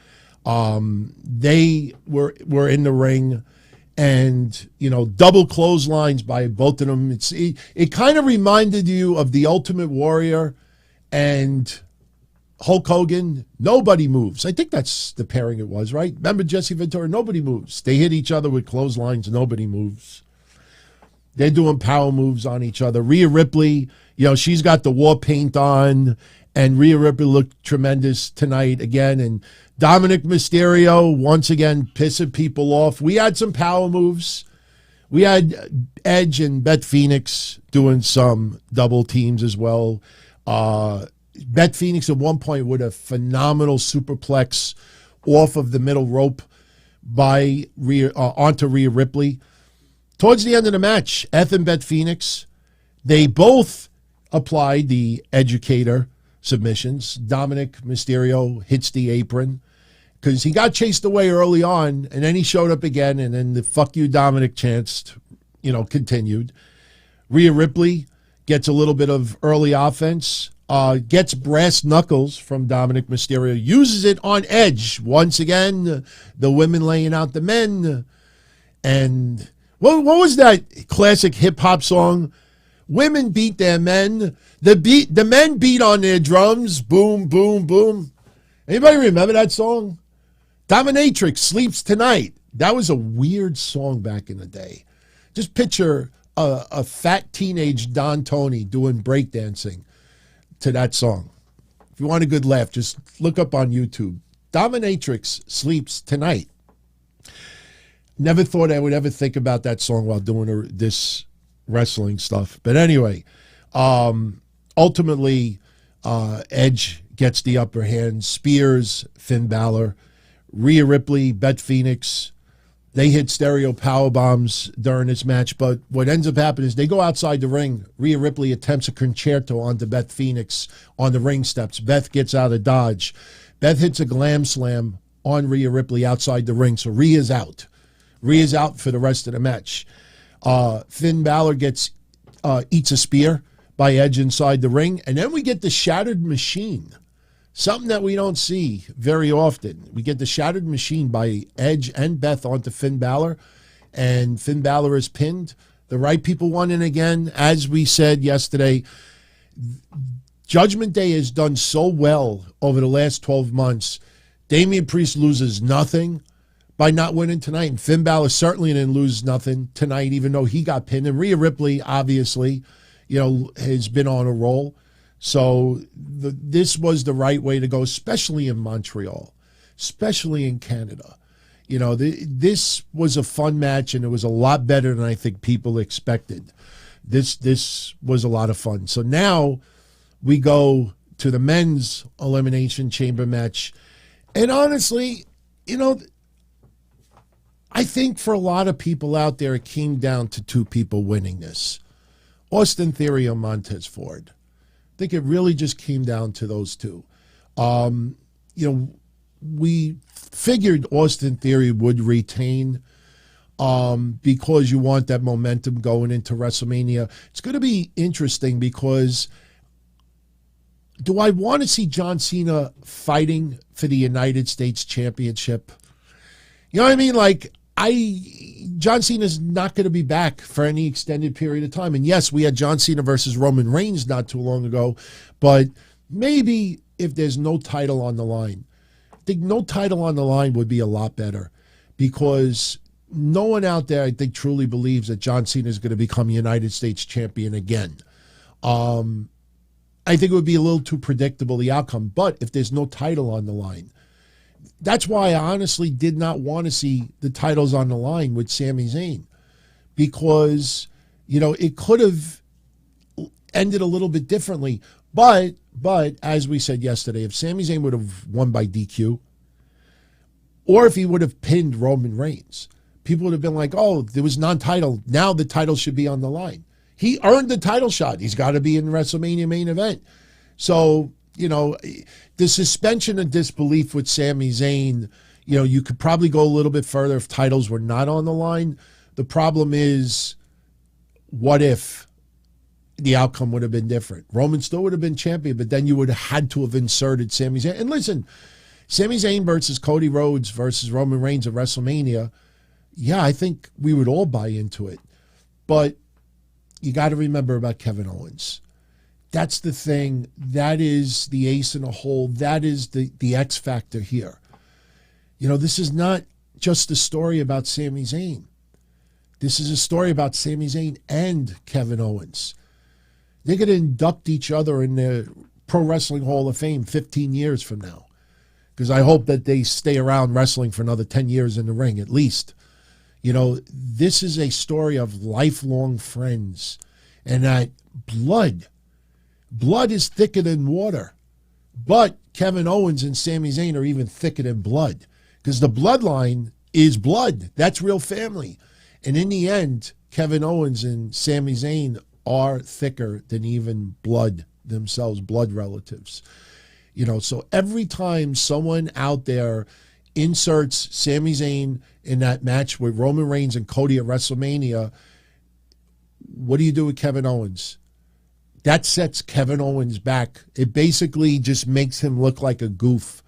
S3: They were in the ring and, double clotheslines by both of them. It kind of reminded you of the Ultimate Warrior and Hulk Hogan. Nobody moves. I think that's the pairing it was, right? Remember Jesse Ventura? Nobody moves. They hit each other with clotheslines. Nobody moves. They're doing power moves on each other. Rhea Ripley, she's got the war paint on, and Rhea Ripley looked tremendous tonight again. And Dominic Mysterio, once again, pissing people off. We had some power moves. We had Edge and Beth Phoenix doing some double teams as well. Beth Phoenix at one point with a phenomenal superplex off of the middle rope by onto Rhea Ripley. Towards the end of the match, Eth and Beth Phoenix, they both applied the educator submissions. Dominic Mysterio hits the apron because he got chased away early on, and then he showed up again, and then the fuck you Dominic chants, continued. Rhea Ripley gets a little bit of early offense, gets brass knuckles from Dominic Mysterio, uses it on Edge. Once again, the women laying out the men. And what was that classic hip-hop song? Women beat their men. The men beat on their drums. Boom, boom, boom. Anybody remember that song? Dominatrix Sleeps Tonight. That was a weird song back in the day. Just picture a fat teenage Don Tony doing breakdancing to that song. If you want a good laugh, just look up on YouTube. Dominatrix Sleeps Tonight. Never thought I would ever think about that song while doing this wrestling stuff. But anyway, ultimately, Edge gets the upper hand, spears Finn Balor. Rhea Ripley, Beth Phoenix, they hit stereo power bombs during this match. But what ends up happening is they go outside the ring. Rhea Ripley attempts a concerto onto Beth Phoenix on the ring steps. Beth gets out of dodge. Beth hits a glam slam on Rhea Ripley outside the ring. So Rhea's out. Rhea's out for the rest of the match. Finn Balor eats a spear by Edge inside the ring. And then we get the Shattered Machine Something that we don't see very often. We get the Shattered Machine by Edge and Beth onto Finn Balor, and Finn Balor is pinned. The right people won, and again, as we said yesterday, Judgment Day has done so well over the last 12 months. Damian Priest loses nothing by not winning tonight, and Finn Balor certainly didn't lose nothing tonight, even though he got pinned. And Rhea Ripley, obviously, has been on a roll. So this was the right way to go, especially in Montreal, especially in Canada. This was a fun match, and it was a lot better than I think people expected. This was a lot of fun. So now we go to the men's Elimination Chamber match. And honestly, I think for a lot of people out there, it came down to two people winning this. Austin Theory or Montez Ford. I think it really just came down to those two. We figured Austin Theory would retain because you want that momentum going into WrestleMania. It's going to be interesting because do I want to see John Cena fighting for the United States Championship? You know what I mean? Like, John Cena's not going to be back for any extended period of time. And yes, we had John Cena versus Roman Reigns not too long ago, but maybe if there's no title on the line, I think no title on the line would be a lot better, because no one out there, I think, truly believes that John Cena is going to become United States champion again. I think it would be a little too predictable, the outcome. But if there's no title on the line, that's why I honestly did not want to see the titles on the line with Sami Zayn, because, it could have ended a little bit differently. But as we said yesterday, if Sami Zayn would have won by DQ, or if he would have pinned Roman Reigns, people would have been like, oh, there was non-title. Now the title should be on the line. He earned the title shot. He's got to be in the WrestleMania main event. So, the suspension of disbelief with Sami Zayn, you could probably go a little bit further if titles were not on the line. The problem is, what if the outcome would have been different? Roman still would have been champion, but then you would have had to have inserted Sami Zayn. And listen, Sami Zayn versus Cody Rhodes versus Roman Reigns at WrestleMania, yeah, I think we would all buy into it. But you got to remember about Kevin Owens. That's the thing. That is the ace in the hole. That is the X factor here. This is not just a story about Sami Zayn. This is a story about Sami Zayn and Kevin Owens. They're going to induct each other in the Pro Wrestling Hall of Fame 15 years from now, because I hope that they stay around wrestling for another 10 years in the ring at least. This is a story of lifelong friends, and that blood is thicker than water. But Kevin Owens and Sami Zayn are even thicker than blood, because the bloodline is blood. That's real family. And in the end, Kevin Owens and Sami Zayn are thicker than even blood themselves, blood relatives. So every time someone out there inserts Sami Zayn in that match with Roman Reigns and Cody at WrestleMania, what do you do with Kevin Owens? That sets Kevin Owens back. It basically just makes him look like a goof.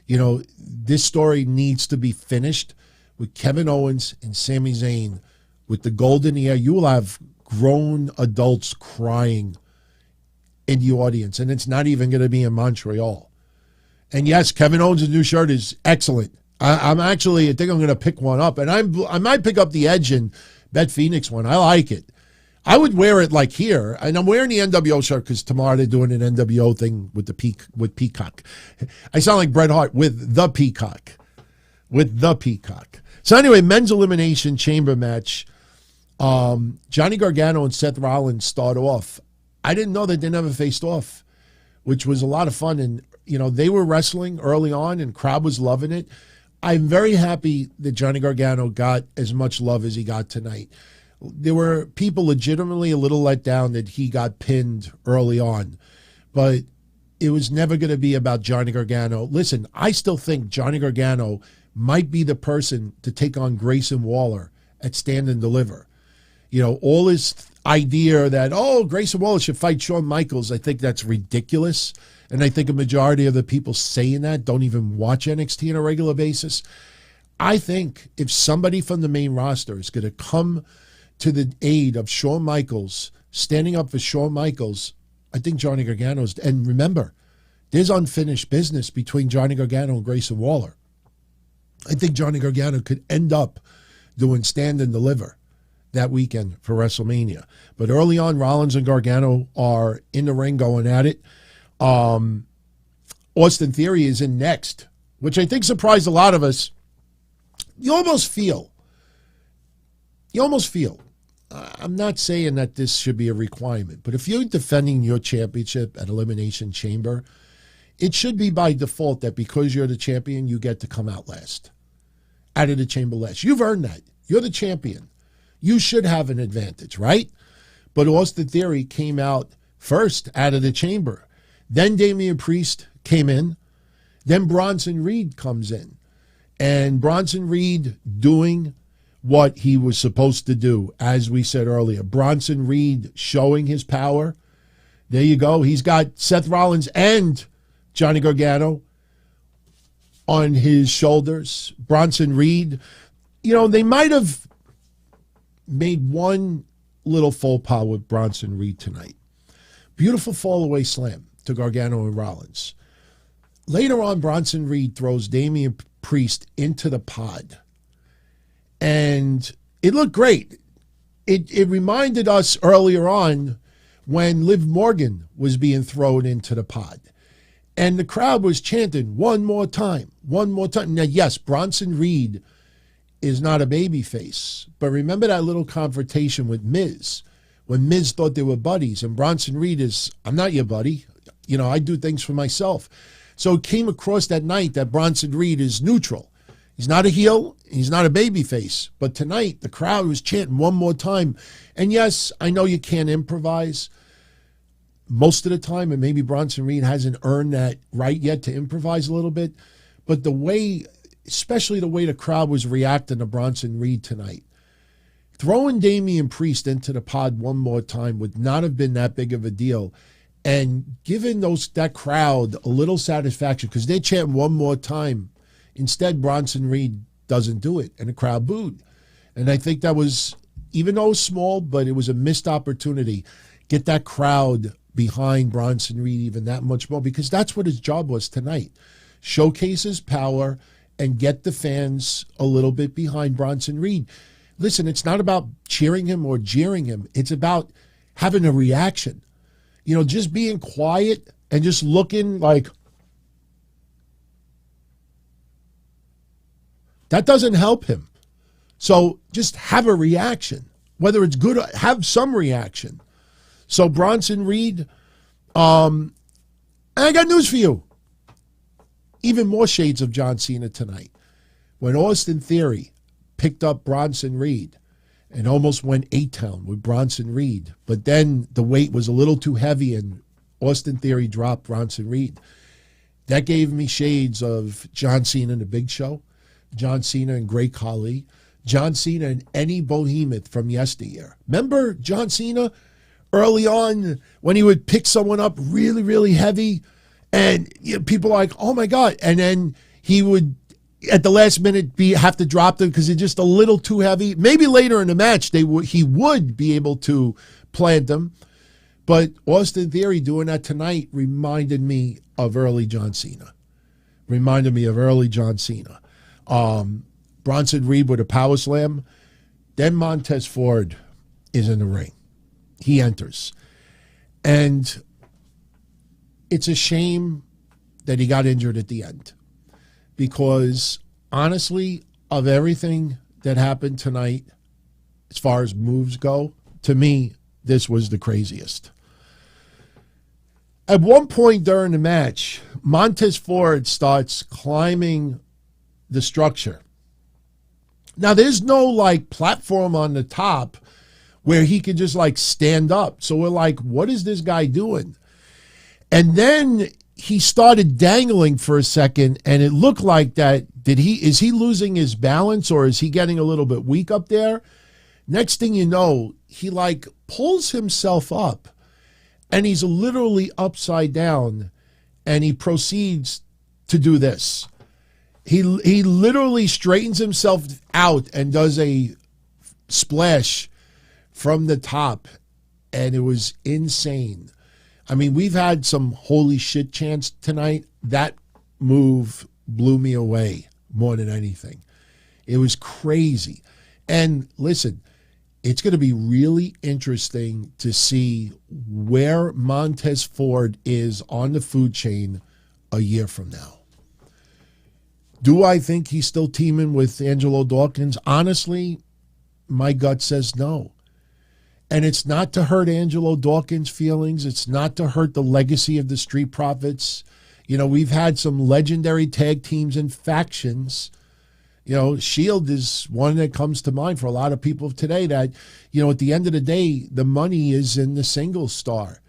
S3: This story needs to be finished with Kevin Owens and Sami Zayn with the gold in the air. You will have grown adults crying in the audience, and it's not even going to be in Montreal. And yes, Kevin Owens' new shirt is excellent. I think I'm going to pick one up, and I might pick up the Edge and Beth Phoenix one. I like it. I would wear it like here, and I'm wearing the NWO shirt because tomorrow they're doing an NWO thing with Peacock. I sound like Bret Hart with the Peacock. So anyway, men's Elimination Chamber match. Johnny Gargano and Seth Rollins start off. I didn't know that they never faced off, which was a lot of fun. And, they were wrestling early on and crowd was loving it. I'm very happy that Johnny Gargano got as much love as he got tonight. There were people legitimately a little let down that he got pinned early on, but it was never going to be about Johnny Gargano. Listen, I still think Johnny Gargano might be the person to take on Grayson Waller at Stand and Deliver. All this idea that, Grayson Waller should fight Shawn Michaels, I think that's ridiculous. And I think a majority of the people saying that don't even watch NXT on a regular basis. I think if somebody from the main roster is going to come to the aid of Shawn Michaels, standing up for Shawn Michaels, I think Johnny Gargano's, and remember, there's unfinished business between Johnny Gargano and Grayson Waller. I think Johnny Gargano could end up doing stand and deliver that weekend for WrestleMania. But early on, Rollins and Gargano are in the ring going at it. Austin Theory is in next, which I think surprised a lot of us. You almost feel, I'm not saying that this should be a requirement, but if you're defending your championship at Elimination Chamber, it should be by default that because you're the champion, you get to come out last. Out of the chamber last. You've earned that. You're the champion. You should have an advantage, right? But Austin Theory came out first out of the chamber. Then Damian Priest came in. Then Bronson Reed comes in. And Bronson Reed doing what he was supposed to do, as we said earlier. Bronson Reed showing his power. There you go. He's got Seth Rollins and Johnny Gargano on his shoulders. Bronson Reed, they might have made one little faux pas with Bronson Reed tonight. Beautiful fall-away slam to Gargano and Rollins. Later on, Bronson Reed throws Damian Priest into the pod. And it looked great. It reminded us earlier on when Liv Morgan was being thrown into the pod. And the crowd was chanting, one more time, one more time. Now, yes, Bronson Reed is not a babyface. But remember that little confrontation with Miz, when Miz thought they were buddies. And Bronson Reed is, I'm not your buddy. I do things for myself. So it came across that night that Bronson Reed is neutral. He's not a heel. He's not a babyface. But tonight, the crowd was chanting one more time. And yes, I know you can't improvise most of the time, and maybe Bronson Reed hasn't earned that right yet to improvise a little bit. But the way, especially the way the crowd was reacting to Bronson Reed tonight, throwing Damian Priest into the pod one more time would not have been that big of a deal. And giving that crowd a little satisfaction, because they chant one more time. Instead, Bronson Reed doesn't do it, and the crowd booed. And I think that was, even though it was small, but it was a missed opportunity. Get that crowd behind Bronson Reed even that much more, because that's what his job was tonight. Showcase his power and get the fans a little bit behind Bronson Reed. Listen, it's not about cheering him or jeering him. It's about having a reaction. Just being quiet and just looking like, that doesn't help him. So just have a reaction. Whether it's good, have some reaction. So Bronson Reed, I got news for you. Even more shades of John Cena tonight. When Austin Theory picked up Bronson Reed and almost went 8-town with Bronson Reed, but then the weight was a little too heavy and Austin Theory dropped Bronson Reed. That gave me shades of John Cena in The Big Show, John Cena and Great Khali, John Cena and any behemoth from yesteryear. Remember John Cena early on when he would pick someone up really, really heavy and people are like, oh my God. And then he would, at the last minute, have to drop them because it's just a little too heavy. Maybe later in the match, he would be able to plant them. But Austin Theory doing that tonight reminded me of early John Cena. Bronson Reed with a power slam. Then Montez Ford is in the ring. He enters. And it's a shame that he got injured at the end. Because, honestly, of everything that happened tonight, as far as moves go, to me, this was the craziest. At one point during the match, Montez Ford starts climbing the structure. Now, there's no, platform on the top where he could just, stand up. So we're like, what is this guy doing? And then he started dangling for a second, and it looked like that. Is he losing his balance, or is he getting a little bit weak up there? Next thing you know, he like pulls himself up and he's literally upside down and he proceeds to do this. He literally straightens himself out and does a splash from the top, and it was insane. I mean, we've had some holy shit chants tonight. That move blew me away more than anything. It was crazy. And listen, it's going to be really interesting to see where Montez Ford is on the food chain a year from now. Do I think he's still teaming with Angelo Dawkins? Honestly, my gut says no. And it's not to hurt Angelo Dawkins' feelings. It's not to hurt the legacy of the Street Profits. You know, we've had some legendary tag teams and factions. You know, Shield is one that comes to mind for a lot of people today that, you know, at the end of the day, the money is in the single star.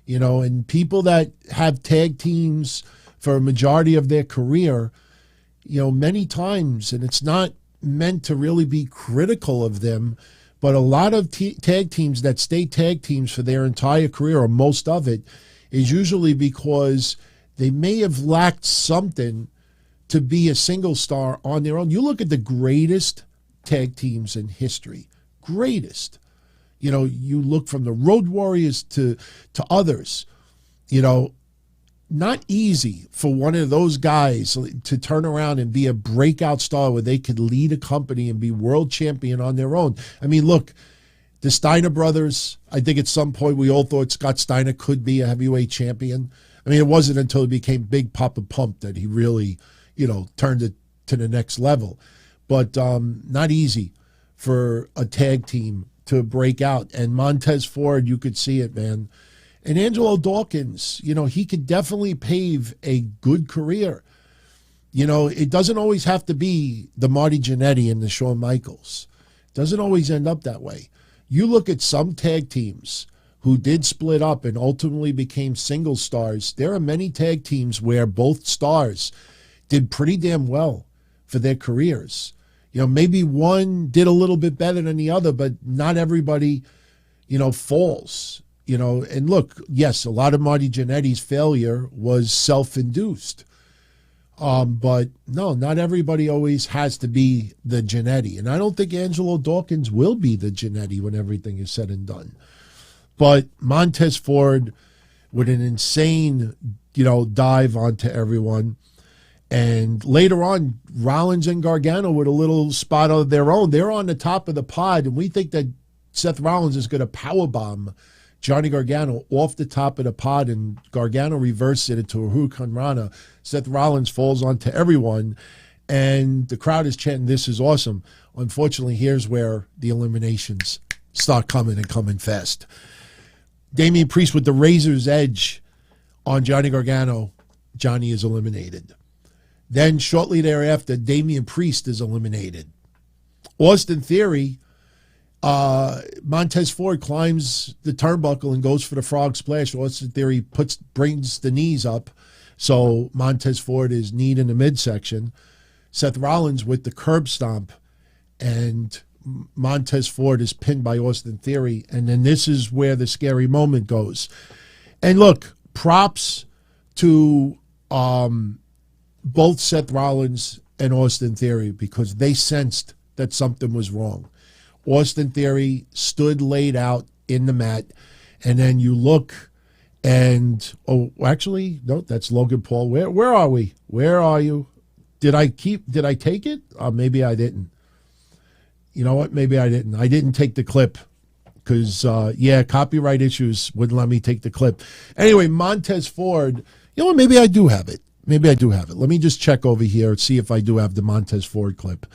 S3: You know, and people that have tag teams for a majority of their career, you know, many times, and it's not meant to really be critical of them, but a lot of tag teams that stay tag teams for their entire career, or most of it, is usually because they may have lacked something to be a single star on their own. You look at the greatest tag teams in history, greatest. You know, you look from the Road Warriors to others, you know, not easy for one of those guys to turn around and be a breakout star where they could lead a company and be world champion on their own. I mean, look, the Steiner brothers, I think at some point we all thought Scott Steiner could be a heavyweight champion. I mean, it wasn't until he became Big Papa Pump that he really, you know, turned it to the next level. But not easy for a tag team to break out. And Montez Ford, you could see it, man. And Angelo Dawkins, you know, he could definitely pave a good career. You know, it doesn't always have to be the Marty Jannetty and the Shawn Michaels. It doesn't always end up that way. You look at some tag teams who did split up and ultimately became single stars. There are many tag teams where both stars did pretty damn well for their careers. You know, maybe one did a little bit better than the other, but not everybody, you know, falls. You know, and look, yes, a lot of Marty Jannetty's failure was self-induced. But no, not everybody always has to be the Jannetty. And I don't think Angelo Dawkins will be the Jannetty when everything is said and done. But Montez Ford with an insane, you know, dive onto everyone. And later on, Rollins and Gargano with a little spot of their own. They're on the top of the pod, and we think that Seth Rollins is going to powerbomb Johnny Gargano off the top of the pod, and Gargano reverses it into a Hurricane Rana. Seth Rollins falls onto everyone, and the crowd is chanting, "This is awesome." Unfortunately, here's where the eliminations start coming and coming fast. Damian Priest with the razor's edge on Johnny Gargano. Johnny is eliminated. Then shortly thereafter, Damian Priest is eliminated. Austin Theory, Montez Ford climbs the turnbuckle and goes for the frog splash. Austin Theory brings the knees up, so Montez Ford is kneed in the midsection. Seth Rollins with the curb stomp, and Montez Ford is pinned by Austin Theory. And then this is where the scary moment goes. And look, props to both Seth Rollins and Austin Theory, because they sensed that something was wrong. Austin Theory stood laid out in the mat, and then you look and, oh, actually, no, that's Logan Paul. Where are we? Where are you? Did I take it? Maybe I didn't. You know what? Maybe I didn't. I didn't take the clip because, copyright issues wouldn't let me take the clip. Anyway, Montez Ford, you know what? Maybe I do have it. Maybe I do have it. Let me just check over here and see if I do have the Montez Ford clip.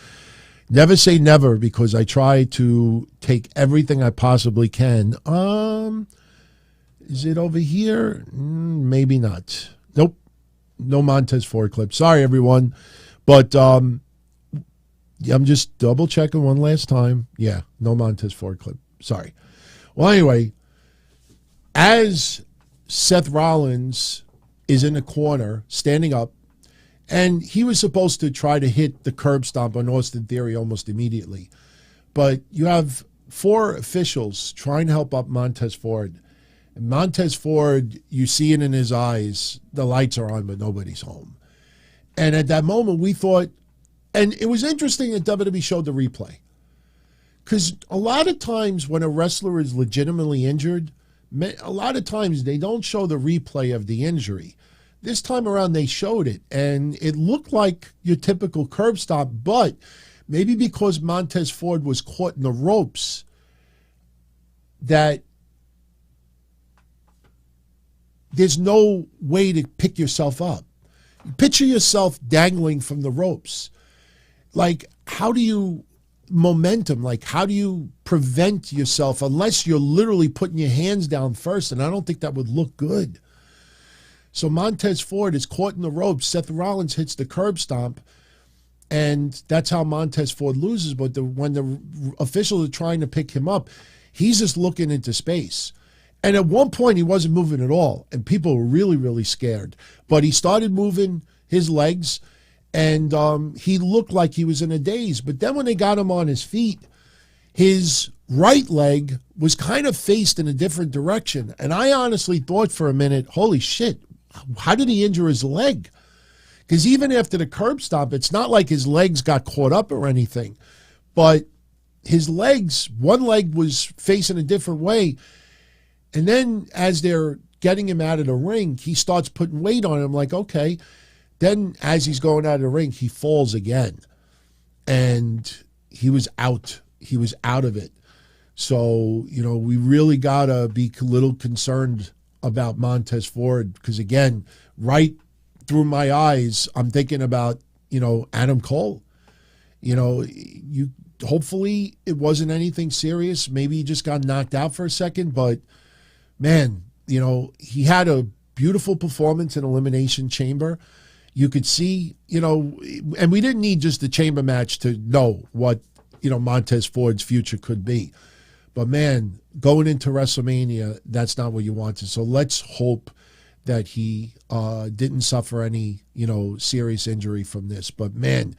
S3: Never say never, because I try to take everything I possibly can. Is it over here? Maybe not. Nope. No Montez Ford clip. Sorry, everyone. But I'm just double checking one last time. Yeah, no Montez Ford clip. Sorry. Well, anyway, as Seth Rollins is in the corner, standing up, and he was supposed to try to hit the curb stomp on Austin Theory almost immediately. But you have 4 officials trying to help up Montez Ford. And Montez Ford, you see it in his eyes, the lights are on, but nobody's home. And at that moment, we thought, and it was interesting that WWE showed the replay. Because a lot of times when a wrestler is legitimately injured, a lot of times they don't show the replay of the injury. This time around, they showed it, and it looked like your typical curb stop, but maybe because Montez Ford was caught in the ropes, that there's no way to pick yourself up. Picture yourself dangling from the ropes. Like, how do you momentum? Like, how do you prevent yourself unless you're literally putting your hands down first? And I don't think that would look good. So Montez Ford is caught in the ropes. Seth Rollins hits the curb stomp, and that's how Montez Ford loses. But when the officials are trying to pick him up, he's just looking into space. And at one point, he wasn't moving at all, and people were really, really scared. But he started moving his legs, and he looked like he was in a daze. But then when they got him on his feet, his right leg was kind of faced in a different direction. And I honestly thought for a minute, holy shit, how did he injure his leg? Because even after the curb stomp, it's not like his legs got caught up or anything. But his legs, one leg was facing a different way. And then as they're getting him out of the ring, he starts putting weight on him like, okay. Then as he's going out of the ring, he falls again. And he was out. He was out of it. So, we really got to be a little concerned about Montez Ford because, again, right through my eyes, I'm thinking about, Adam Cole. Hopefully it wasn't anything serious. Maybe he just got knocked out for a second. But, man, he had a beautiful performance in Elimination Chamber. You could see, and we didn't need just the chamber match to know what, Montez Ford's future could be. But, man, going into WrestleMania, that's not what you wanted. So let's hope that he didn't suffer any, serious injury from this. But, man,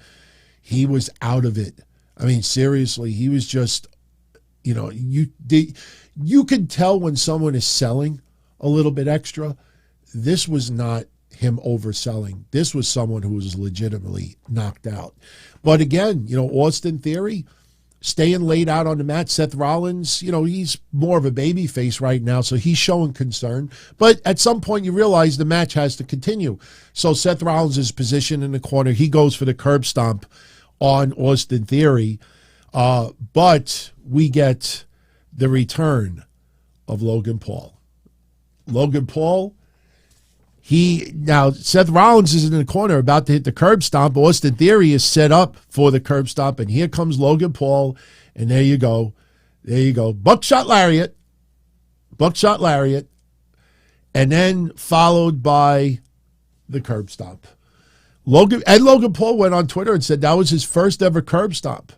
S3: he was out of it. I mean, seriously, he was just, you could tell when someone is selling a little bit extra. This was not him overselling. This was someone who was legitimately knocked out. But again, Austin Theory staying laid out on the mat. Seth Rollins, he's more of a baby face right now, so he's showing concern. But at some point you realize the match has to continue. So Seth Rollins is positioned in the corner. He goes for the curb stomp on Austin Theory. But we get the return of Logan Paul. Logan Paul, now Seth Rollins is in the corner about to hit the curb stomp. Austin Theory is set up for the curb stomp, and here comes Logan Paul, and there you go. There you go. Buckshot lariat, and then followed by the curb stomp. Logan Paul went on Twitter and said that was his first ever curb stomp.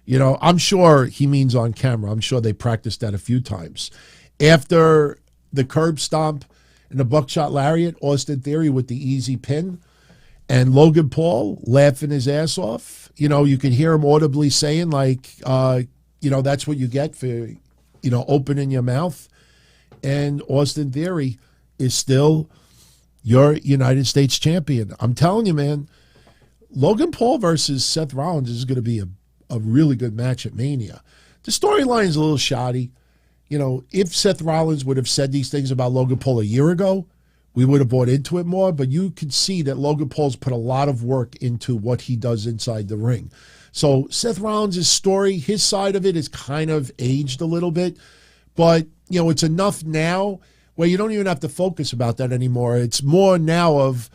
S3: I'm sure he means on camera. I'm sure they practiced that a few times. After the curb stomp and the buckshot lariat, Austin Theory with the easy pin, and Logan Paul laughing his ass off. You can hear him audibly saying like, that's what you get for, opening your mouth. And Austin Theory is still your United States champion. I'm telling you, man, Logan Paul versus Seth Rollins is going to be a really good match at Mania. The storyline is a little shoddy. If Seth Rollins would have said these things about Logan Paul a year ago, we would have bought into it more. But you can see that Logan Paul's put a lot of work into what he does inside the ring. So Seth Rollins' story, his side of it is kind of aged a little bit. But, it's enough now where you don't even have to focus about that anymore. It's more now of,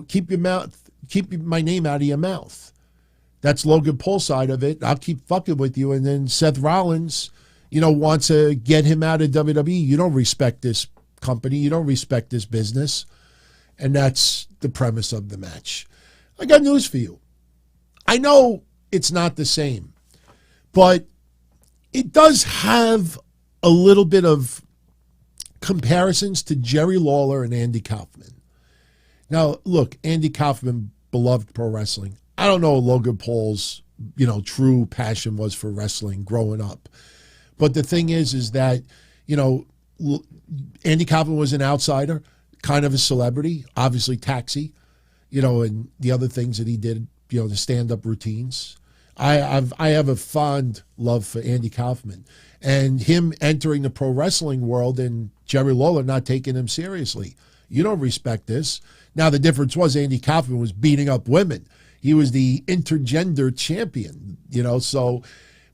S3: keep my name out of your mouth. That's Logan Paul's side of it. I'll keep fucking with you. And then Seth Rollins, wants to get him out of WWE. You don't respect this company. You don't respect this business. And that's the premise of the match. I got news for you. I know it's not the same, but it does have a little bit of comparisons to Jerry Lawler and Andy Kaufman. Now, look, Andy Kaufman, beloved pro wrestling. I don't know what Logan Paul's, true passion was for wrestling growing up. But the thing is that, Andy Kaufman was an outsider, kind of a celebrity, obviously Taxi, and the other things that he did, the stand-up routines. I have a fond love for Andy Kaufman. And him entering the pro wrestling world and Jerry Lawler not taking him seriously. You don't respect this. Now, the difference was Andy Kaufman was beating up women. He was the intergender champion, so.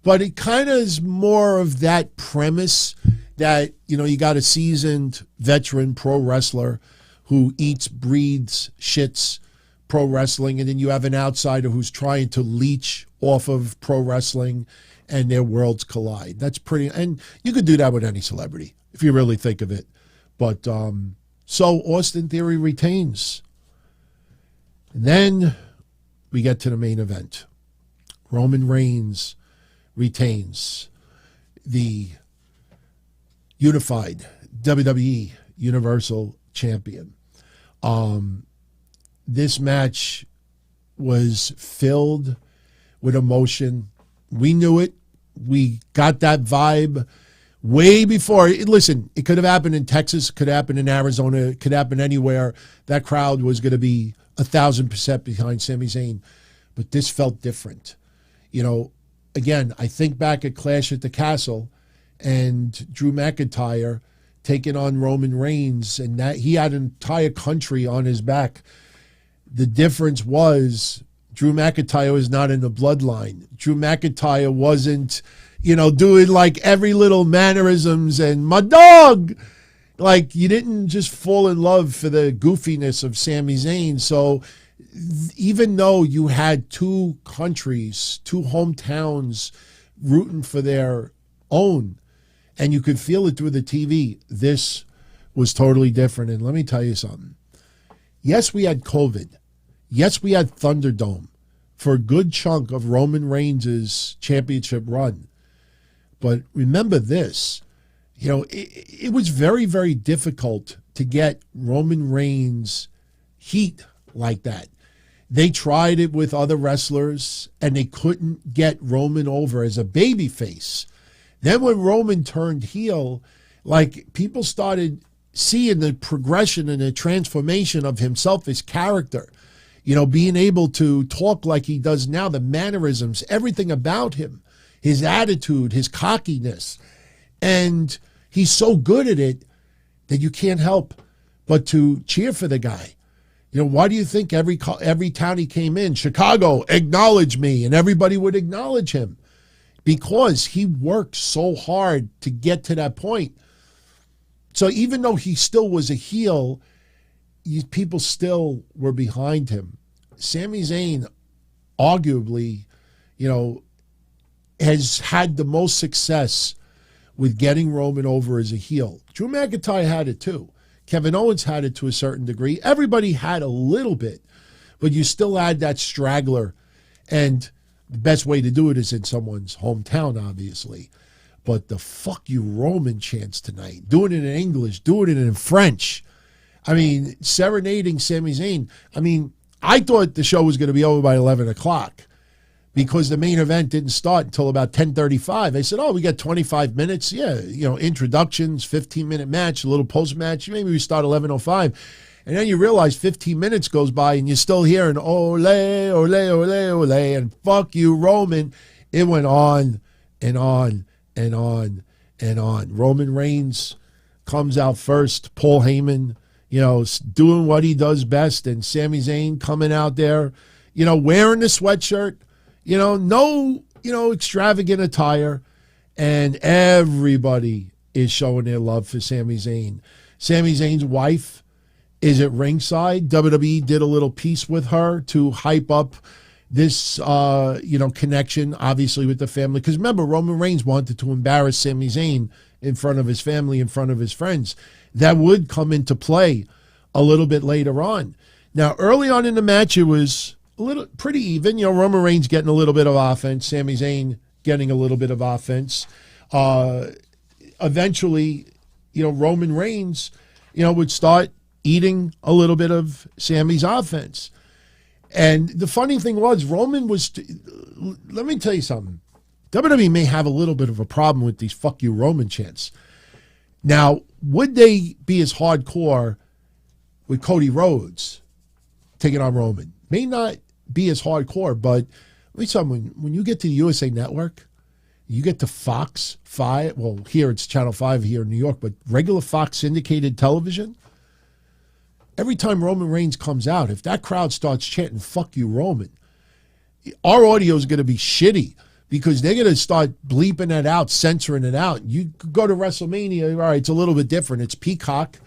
S3: But it kind of is more of that premise that, you got a seasoned veteran pro wrestler who eats, breathes, shits pro wrestling, and then you have an outsider who's trying to leech off of pro wrestling, and their worlds collide. That's pretty, and you could do that with any celebrity if you really think of it. But so Austin Theory retains. And then we get to the main event. Roman Reigns retains the unified WWE Universal Champion. This match was filled with emotion. We knew it. We got that vibe way before. Listen, it could have happened in Texas, could happen in Arizona, it could happen anywhere. That crowd was going to be 1,000% behind Sami Zayn. But this felt different. Again, I think back at Clash at the Castle and Drew McIntyre taking on Roman Reigns, and that he had an entire country on his back. The difference was Drew McIntyre was not in the bloodline. Drew McIntyre wasn't, doing like every little mannerisms and my dog. Like, you didn't just fall in love for the goofiness of Sami Zayn. So even though you had two countries, two hometowns rooting for their own, and you could feel it through the TV, this was totally different. And let me tell you something. Yes, we had COVID. Yes, we had Thunderdome for a good chunk of Roman Reigns' championship run. But remember this, it was very, very difficult to get Roman Reigns heat like that. They tried it with other wrestlers, and they couldn't get Roman over as a babyface. Then when Roman turned heel, like, people started seeing the progression and the transformation of himself, his character, being able to talk like he does now, the mannerisms, everything about him, his attitude, his cockiness. And he's so good at it that you can't help but to cheer for the guy. Why do you think every town he came in, Chicago, acknowledge me, and everybody would acknowledge him? Because he worked so hard to get to that point. So even though he still was a heel, people still were behind him. Sami Zayn, arguably, has had the most success with getting Roman over as a heel. Drew McIntyre had it too. Kevin Owens had it to a certain degree. Everybody had a little bit, but you still had that straggler. And the best way to do it is in someone's hometown, obviously. But the fuck you Roman chants tonight, doing it in English, doing it in French. I mean, serenading Sami Zayn. I mean, I thought the show was going to be over by 11 o'clock because the main event didn't start until about 10:35. I said, we got 25 minutes. Yeah, introductions, 15-minute match, a little post-match. Maybe we start 11:05. And then you realize 15 minutes goes by and you're still hearing, ole, ole, ole, ole, and fuck you, Roman. It went on and on and on and on. Roman Reigns comes out first. Paul Heyman, doing what he does best. And Sami Zayn coming out there, wearing the sweatshirt, no, extravagant attire. And everybody is showing their love for Sami Zayn. Sami Zayn's wife is at ringside. WWE did a little piece with her to hype up this, connection, obviously, with the family. Because remember, Roman Reigns wanted to embarrass Sami Zayn in front of his family, in front of his friends. That would come into play a little bit later on. Now, early on in the match, it was pretty even. Roman Reigns getting a little bit of offense, Sami Zayn getting a little bit of offense. Eventually, Roman Reigns, would start eating a little bit of Sami's offense. And the funny thing was, Roman was, let me tell you something. WWE may have a little bit of a problem with these fuck you Roman chants. Now, would they be as hardcore with Cody Rhodes taking on Roman? May not be as hardcore, but let me tell you, when you get to the USA Network, you get to Fox 5, well, here it's Channel 5 here in New York, but regular Fox syndicated television, every time Roman Reigns comes out, if that crowd starts chanting, fuck you, Roman, our audio is going to be shitty because they're going to start bleeping it out, censoring it out. You go to WrestleMania, all right, it's a little bit different. It's Peacock,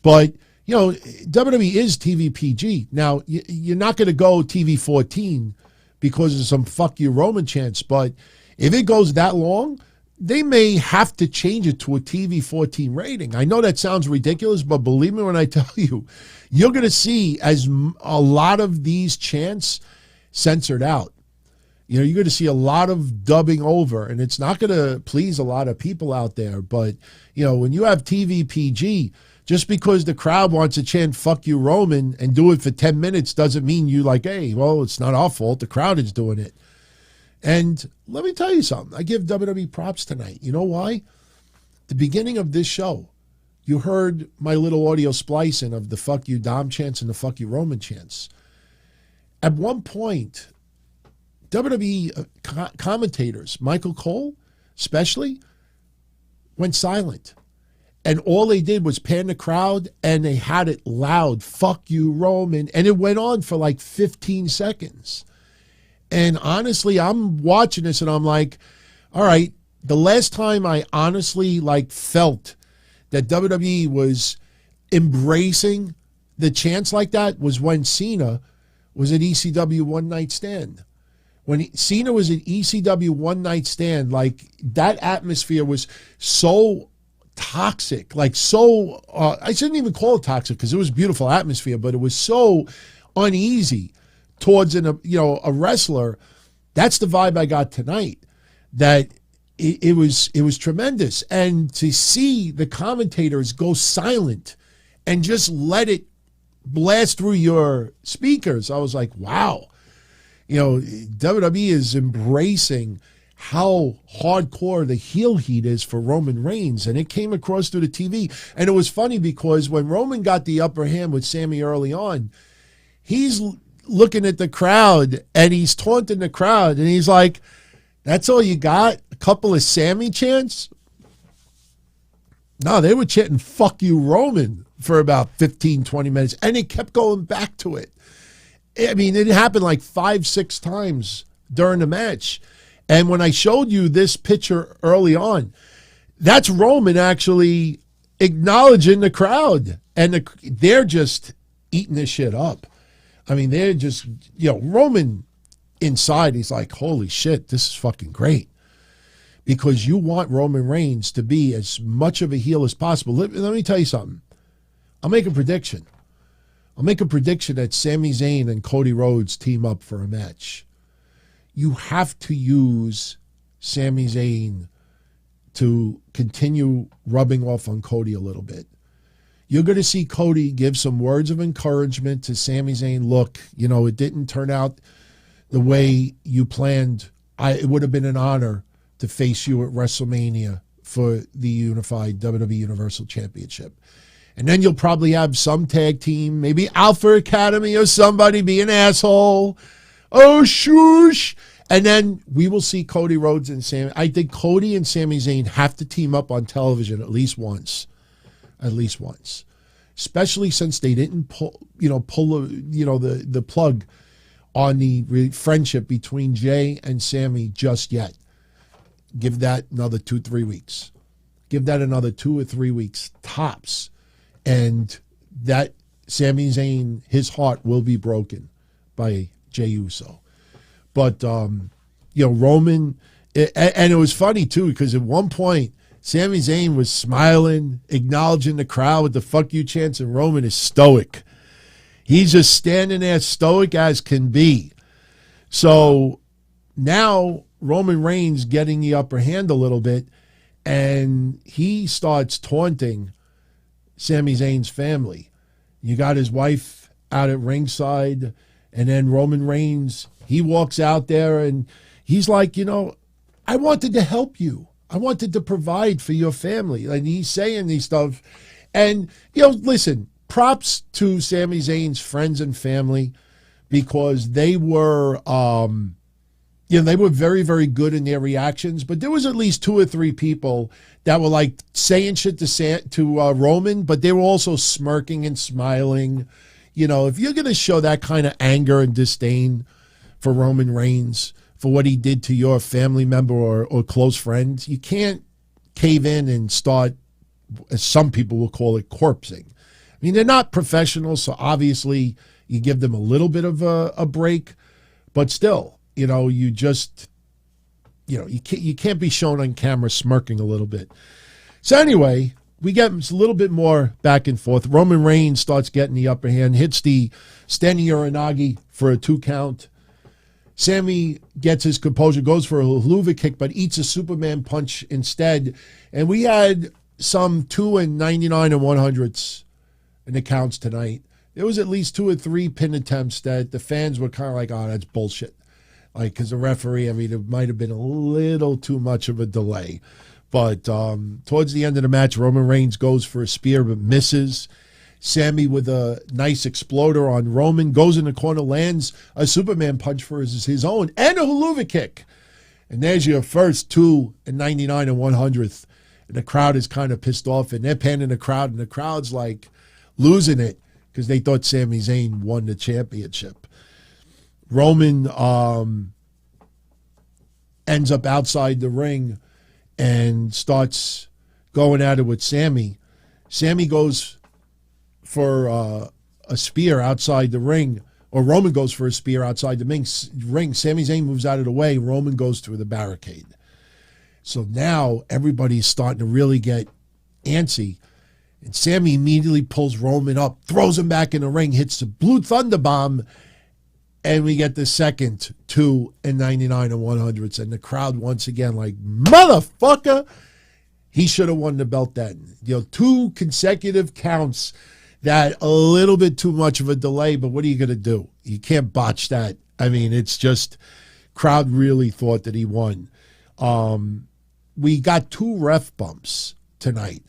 S3: but, you know, WWE is TV PG. Now, you're not going to go TV 14 because of some fuck you Roman chants, but if it goes that long, they may have to change it to a TV 14 rating. I know that sounds ridiculous, but believe me when I tell you, you're going to see as a lot of these chants censored out. You know, you're going to see a lot of dubbing over, and it's not going to please a lot of people out there. But, you know, when you have TV PG, just because the crowd wants to chant fuck you Roman and do it for 10 minutes doesn't mean you like, hey, well, it's not our fault. The crowd is doing it. And let me tell you something. I give WWE props tonight. You know why? The beginning of this show, you heard my little audio splicing of the fuck you Dom chants and the fuck you Roman chants. At one point, WWE commentators, Michael Cole especially, went silent. And all they did was pan the crowd, and they had it loud, fuck you, Roman. And it went on for like 15 seconds. And honestly, I'm watching this, and I'm like, all right, the last time I honestly like felt that WWE was embracing the chants like that was when Cena was at ECW One Night Stand. When Cena was at ECW One Night Stand, like that atmosphere was so toxic, like so, I shouldn't even call it toxic because it was beautiful atmosphere, but it was so uneasy towards a wrestler. That's the vibe I got tonight, that it was tremendous. And to see the commentators go silent and just let it blast through your speakers, I was like, wow. You know, WWE is embracing how hardcore the heel heat is for Roman Reigns, and it came across through the TV. And it was funny because when Roman got the upper hand with Sami early on, he's looking at the crowd and he's taunting the crowd, and he's like, that's all you got? A couple of Sami chants? No, they were chanting fuck you Roman for about 15, 20 minutes, and they kept going back to it. I mean, it happened like 5-6 times during the match. And when I showed you this picture early on, that's Roman actually acknowledging the crowd. And they're just eating this shit up. I mean, they're just, Roman inside, he's like, holy shit, this is fucking great. Because you want Roman Reigns to be as much of a heel as possible. Let me tell you something. I'll make a prediction. I'll make a prediction that Sami Zayn and Cody Rhodes team up for a match. You have to use Sami Zayn to continue rubbing off on Cody a little bit. You're going to see Cody give some words of encouragement to Sami Zayn. Look, it didn't turn out the way you planned. It would have been an honor to face you at WrestleMania for the unified WWE Universal Championship. And then you'll probably have some tag team, maybe Alpha Academy or somebody be an asshole. Oh, shoosh. And then we will see Cody Rhodes and Sami. I think Cody and Sami Zayn have to team up on television at least once. At least once. Especially since they didn't pull the plug on the friendship between Jay and Sami just yet. Give that another 2-3 weeks. Give that another 2 or 3 weeks tops. And that Sami Zayn, his heart will be broken by Jey Uso. But, Roman, and it was funny, too, because at one point, Sami Zayn was smiling, acknowledging the crowd with the fuck you chants, and Roman is stoic. He's just standing there stoic as can be. So now Roman Reigns getting the upper hand a little bit, and he starts taunting Sami Zayn's family. You got his wife out at ringside, and then Roman Reigns, he walks out there and he's like, I wanted to help you. I wanted to provide for your family. And he's saying these stuff. And, listen, props to Sami Zayn's friends and family because they were, they were very, very good in their reactions. But there was at least 2 or 3 people that were like saying shit to Roman, but they were also smirking and smiling. If you're going to show that kind of anger and disdain for Roman Reigns, for what he did to your family member or close friends, you can't cave in and start, as some people will call it, corpsing. I mean, they're not professionals, so obviously you give them a little bit of a break, but still, you just, you can't be shown on camera smirking a little bit. So anyway, we get a little bit more back and forth. Roman Reigns starts getting the upper hand, hits the standing Uranagi for a 2 count. Sami gets his composure, goes for a haluva kick, but eats a Superman punch instead. And we had some 2 and 99 and 100ths in the counts tonight. There was at least 2 or 3 pin attempts that the fans were kind of like, oh, that's bullshit. Because the referee, it might have been a little too much of a delay. But towards the end of the match, Roman Reigns goes for a spear but misses. Sami with a nice exploder on Roman, goes in the corner, lands a Superman punch for his own, and a haluva kick. And there's your first 2 and 99 and 100th. And the crowd is kind of pissed off, and they're panning the crowd, and the crowd's like losing it because they thought Sami Zayn won the championship. Roman ends up outside the ring and starts going at it with Sami. Sami goes for a spear outside the ring, or Roman goes for a spear outside the ring. Sami Zayn moves out of the way. Roman goes through the barricade. So now everybody's starting to really get antsy. And Sami immediately pulls Roman up, throws him back in the ring, hits the Blue Thunder Bomb, and we get the second 2 and 99 and 100ths. And the crowd once again like, motherfucker, he should have won the belt then. 2 consecutive counts. That a little bit too much of a delay, but what are you going to do? You can't botch that. It's just, crowd really thought that he won. We got 2 ref bumps tonight.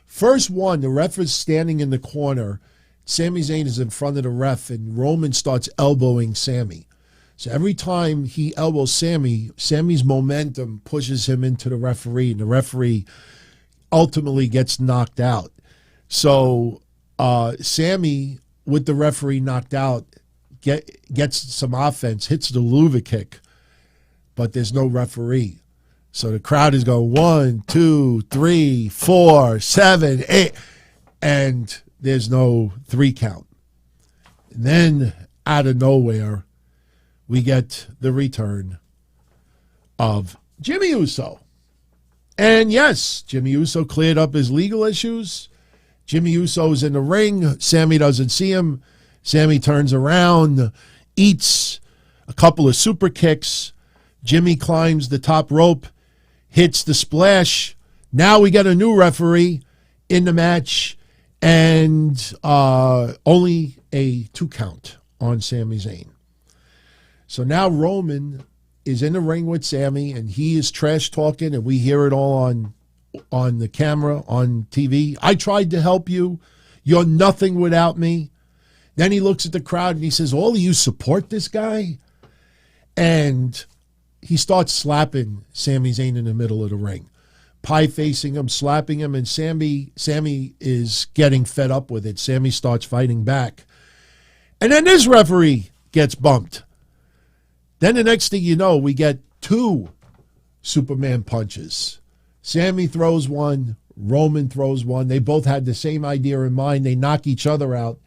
S3: First one, the ref is standing in the corner. Sami Zayn is in front of the ref, and Roman starts elbowing Sami. So every time he elbows Sami, Sami's momentum pushes him into the referee, and the referee ultimately gets knocked out. So Sami, with the referee knocked out, gets some offense, hits the haluva kick, but there's no referee. So the crowd is going 1, 2, 3, 4, 7, 8, and there's no 3 count. And then out of nowhere, we get the return of Jimmy Uso. And yes, Jimmy Uso cleared up his legal issues. Jimmy Uso's in the ring. Sami doesn't see him. Sami turns around, eats a couple of super kicks. Jimmy climbs the top rope, hits the splash. Now we get a new referee in the match, and only a 2 count on Sami Zayn. So now Roman is in the ring with Sami, and he is trash talking, and we hear it all on the camera, on TV. I tried to help you. You're nothing without me. Then he looks at the crowd and he says, all of you support this guy? And he starts slapping Sami Zayn in the middle of the ring, pie-facing him, slapping him, and Sami is getting fed up with it. Sami starts fighting back. And then this referee gets bumped. Then the next thing you know, we get 2 Superman punches. Sami throws one, Roman throws one. They both had the same idea in mind. They knock each other out,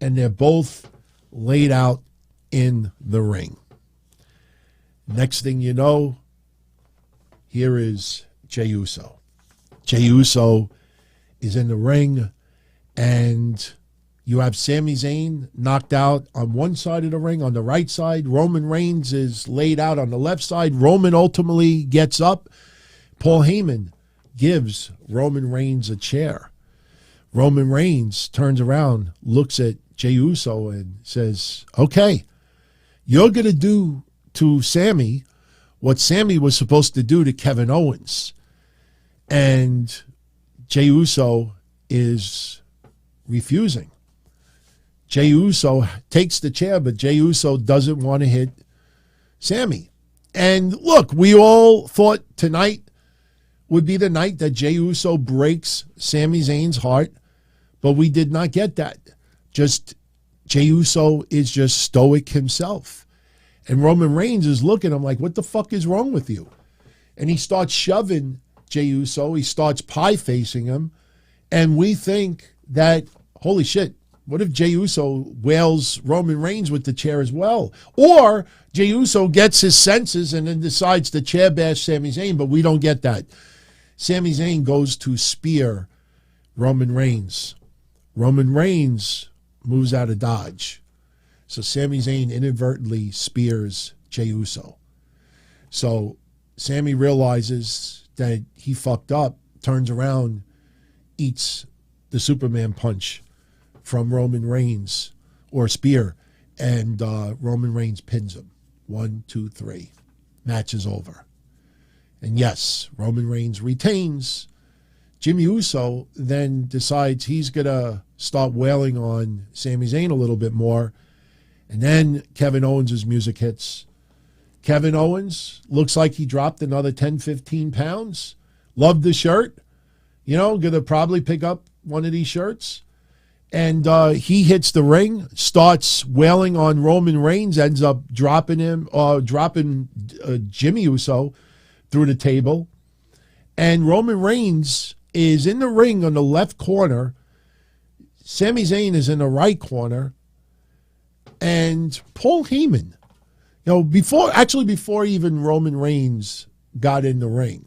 S3: and they're both laid out in the ring. Next thing you know, here is Jey Uso. Jey Uso is in the ring, and you have Sami Zayn knocked out on one side of the ring. On the right side, Roman Reigns is laid out on the left side. Roman ultimately gets up. Paul Heyman gives Roman Reigns a chair. Roman Reigns turns around, looks at Jey Uso and says, okay, you're going to do to Sami what Sami was supposed to do to Kevin Owens. And Jey Uso is refusing. Jey Uso takes the chair, but Jey Uso doesn't want to hit Sami. And look, we all thought tonight would be the night that Jey Uso breaks Sami Zayn's heart, but we did not get that. Just Jey Uso is just stoic himself. And Roman Reigns is looking at him like, what the fuck is wrong with you? And he starts shoving Jey Uso. He starts pie-facing him. And we think that, holy shit, what if Jey Uso wails Roman Reigns with the chair as well? Or Jey Uso gets his senses and then decides to chair bash Sami Zayn, but we don't get that. Sami Zayn goes to spear Roman Reigns. Roman Reigns moves out of dodge. So Sami Zayn inadvertently spears Jey Uso. So Sami realizes that he fucked up, turns around, eats the Superman punch from Roman Reigns, or spear, and Roman Reigns pins him. 1, 2, 3. Match is over. And yes, Roman Reigns retains. Jimmy Uso then decides he's going to start wailing on Sami Zayn a little bit more. And then Kevin Owens' music hits. Kevin Owens looks like he dropped another 10, 15 pounds. Loved the shirt. You know, going to probably pick up one of these shirts. And he hits the ring, starts wailing on Roman Reigns, ends up dropping Jimmy Uso through the table. And Roman Reigns is in the ring on the left corner. Sami Zayn is in the right corner. And Paul Heyman, before even Roman Reigns got in the ring,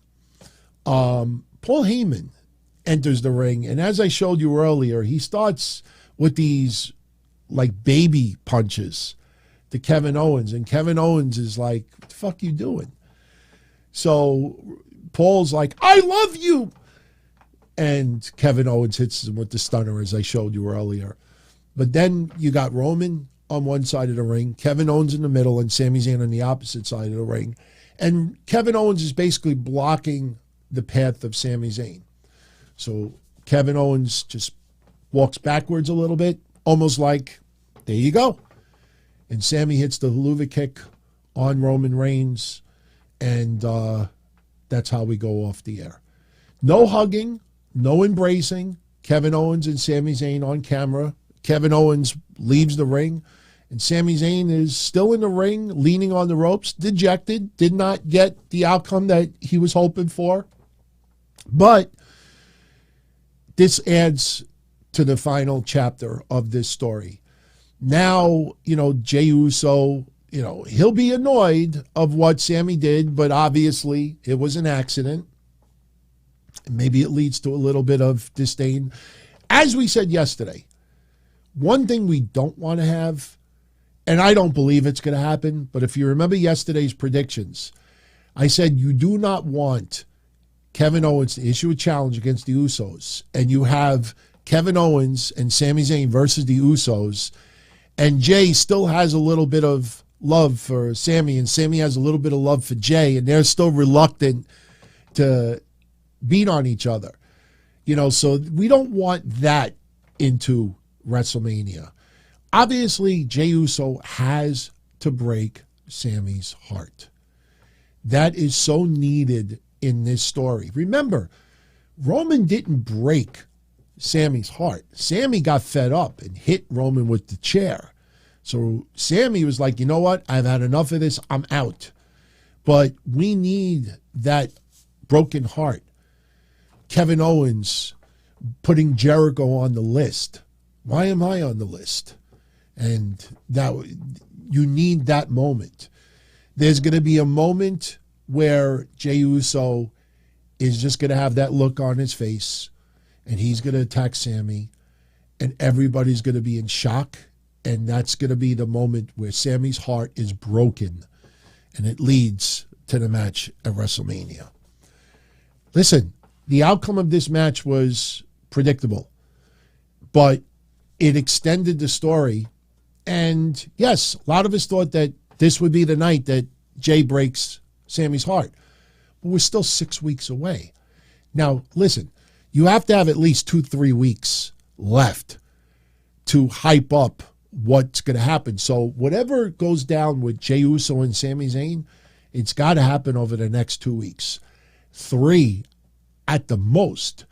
S3: Paul Heyman enters the ring, and as I showed you earlier, he starts with these like baby punches to Kevin Owens, and Kevin Owens is like, what the fuck you doing? So Paul's like, I love you, and Kevin Owens hits him with the stunner, as I showed you earlier. But then you got Roman on one side of the ring, Kevin Owens in the middle, and Sami Zayn on the opposite side of the ring, and Kevin Owens is basically blocking the path of Sami Zayn. So Kevin Owens just walks backwards a little bit, almost like, there you go. And Sami hits the haluva kick on Roman Reigns, and that's how we go off the air. No hugging, no embracing. Kevin Owens and Sami Zayn on camera. Kevin Owens leaves the ring, and Sami Zayn is still in the ring, leaning on the ropes, dejected, did not get the outcome that he was hoping for. But this adds to the final chapter of this story. Now, Jey Uso, he'll be annoyed of what Sami did, but obviously it was an accident. Maybe it leads to a little bit of disdain. As we said yesterday, one thing we don't want to have, and I don't believe it's going to happen, but if you remember yesterday's predictions, I said you do not want Kevin Owens to issue a challenge against the Usos, and you have Kevin Owens and Sami Zayn versus the Usos, and Jey still has a little bit of love for Sami, and Sami has a little bit of love for Jey, and they're still reluctant to beat on each other. So we don't want that into WrestleMania. Obviously, Jey Uso has to break Sami's heart. That is so needed in this story. Remember, Roman didn't break Sami's heart. Sami got fed up and hit Roman with the chair. So Sami was like, you know what? I've had enough of this. I'm out. But we need that broken heart. Kevin Owens putting Jericho on the list. Why am I on the list? And that you need that moment. There's going to be a moment where Jey Uso is just going to have that look on his face, and he's going to attack Sami, and everybody's going to be in shock, and that's going to be the moment where Sami's heart is broken, and it leads to the match at WrestleMania. Listen, the outcome of this match was predictable, but it extended the story, and yes, a lot of us thought that this would be the night that Jey breaks Sammy's heart. But we're still 6 weeks away. Now, listen, you have to have at least 2-3 weeks left to hype up what's going to happen. So whatever goes down with Jey Uso and Sami Zayn, it's got to happen over the next 2 weeks. 3 at the most.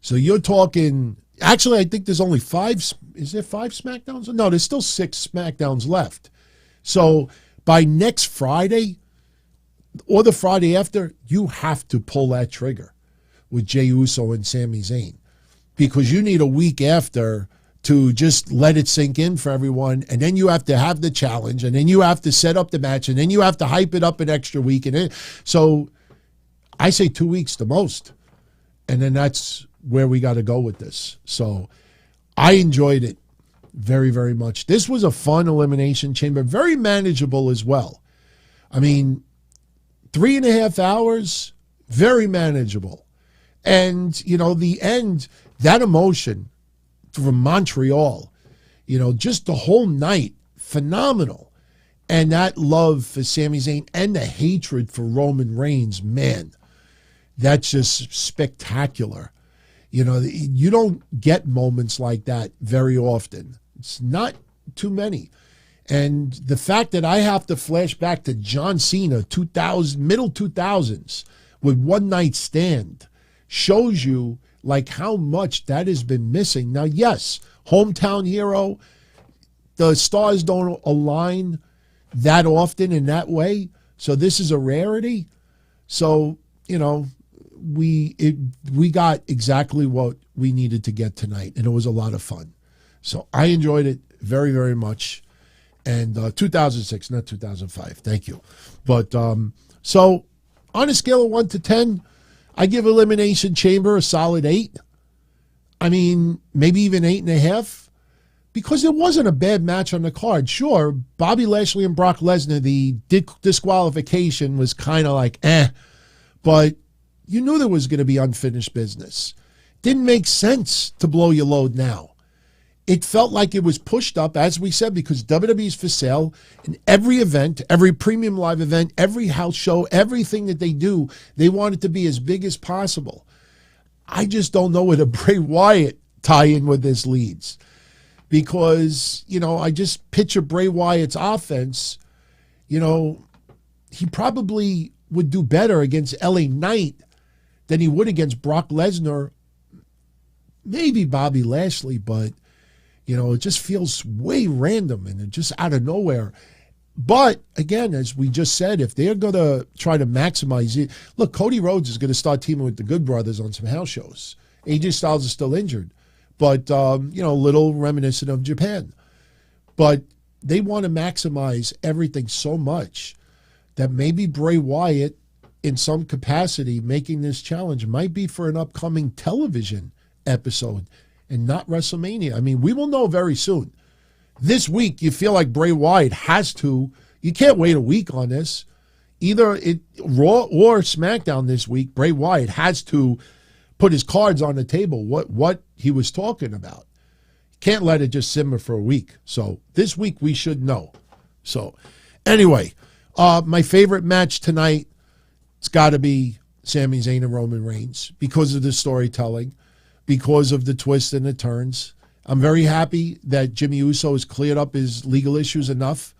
S3: So you're talking, actually, I think there's only 5. Is there 5 SmackDowns? No, there's still 6 SmackDowns left. So by next Friday or the Friday after, you have to pull that trigger with Jey Uso and Sami Zayn, because you need a week after to just let it sink in for everyone, and then you have to have the challenge, and then you have to set up the match, and then you have to hype it up an extra week. So I say 2 weeks the most, and then that's where we got to go with this. So I enjoyed it very, very much. This was a fun Elimination Chamber, very manageable as well. I mean, 3.5 hours, very manageable. And, the end, that emotion from Montreal, just the whole night, phenomenal. And that love for Sami Zayn and the hatred for Roman Reigns, man, that's just spectacular. You don't get moments like that very often. It's not too many. And the fact that I have to flash back to John Cena, middle 2000s, with One Night Stand, shows you like how much that has been missing. Now, yes, hometown hero, the stars don't align that often in that way. So this is a rarity. So, we got exactly what we needed to get tonight, and it was a lot of fun. So I enjoyed it very, very much. And 2006, not 2005. Thank you. But so on a scale of 1 to 10, I give Elimination Chamber a solid 8. I mean, maybe even 8.5, because it wasn't a bad match on the card. Sure, Bobby Lashley and Brock Lesnar, the disqualification was kind of like, but you knew there was going to be unfinished business. Didn't make sense to blow your load now. It felt like it was pushed up, as we said, because WWE's for sale. In every event, every premium live event, every house show, everything that they do, they want it to be as big as possible. I just don't know where the Bray Wyatt tie-in with this leads. Because, I just picture Bray Wyatt's offense. He probably would do better against LA Knight than he would against Brock Lesnar, maybe Bobby Lashley, but it just feels way random and just out of nowhere. But again, as we just said, if they're going to try to maximize it, look, Cody Rhodes is going to start teaming with the Good Brothers on some house shows. AJ Styles is still injured, but a little reminiscent of Japan. But they want to maximize everything so much that maybe Bray Wyatt, in some capacity, making this challenge might be for an upcoming television episode and not WrestleMania. I mean, we will know very soon. This week, you feel like Bray Wyatt has to. You can't wait a week on this. Either Raw or SmackDown this week, Bray Wyatt has to put his cards on the table, what he was talking about. Can't let it just simmer for a week. So this week, we should know. So anyway, my favorite match tonight, it's got to be Sami Zayn and Roman Reigns because of the storytelling, because of the twists and the turns. I'm very happy that Jimmy Uso has cleared up his legal issues enough.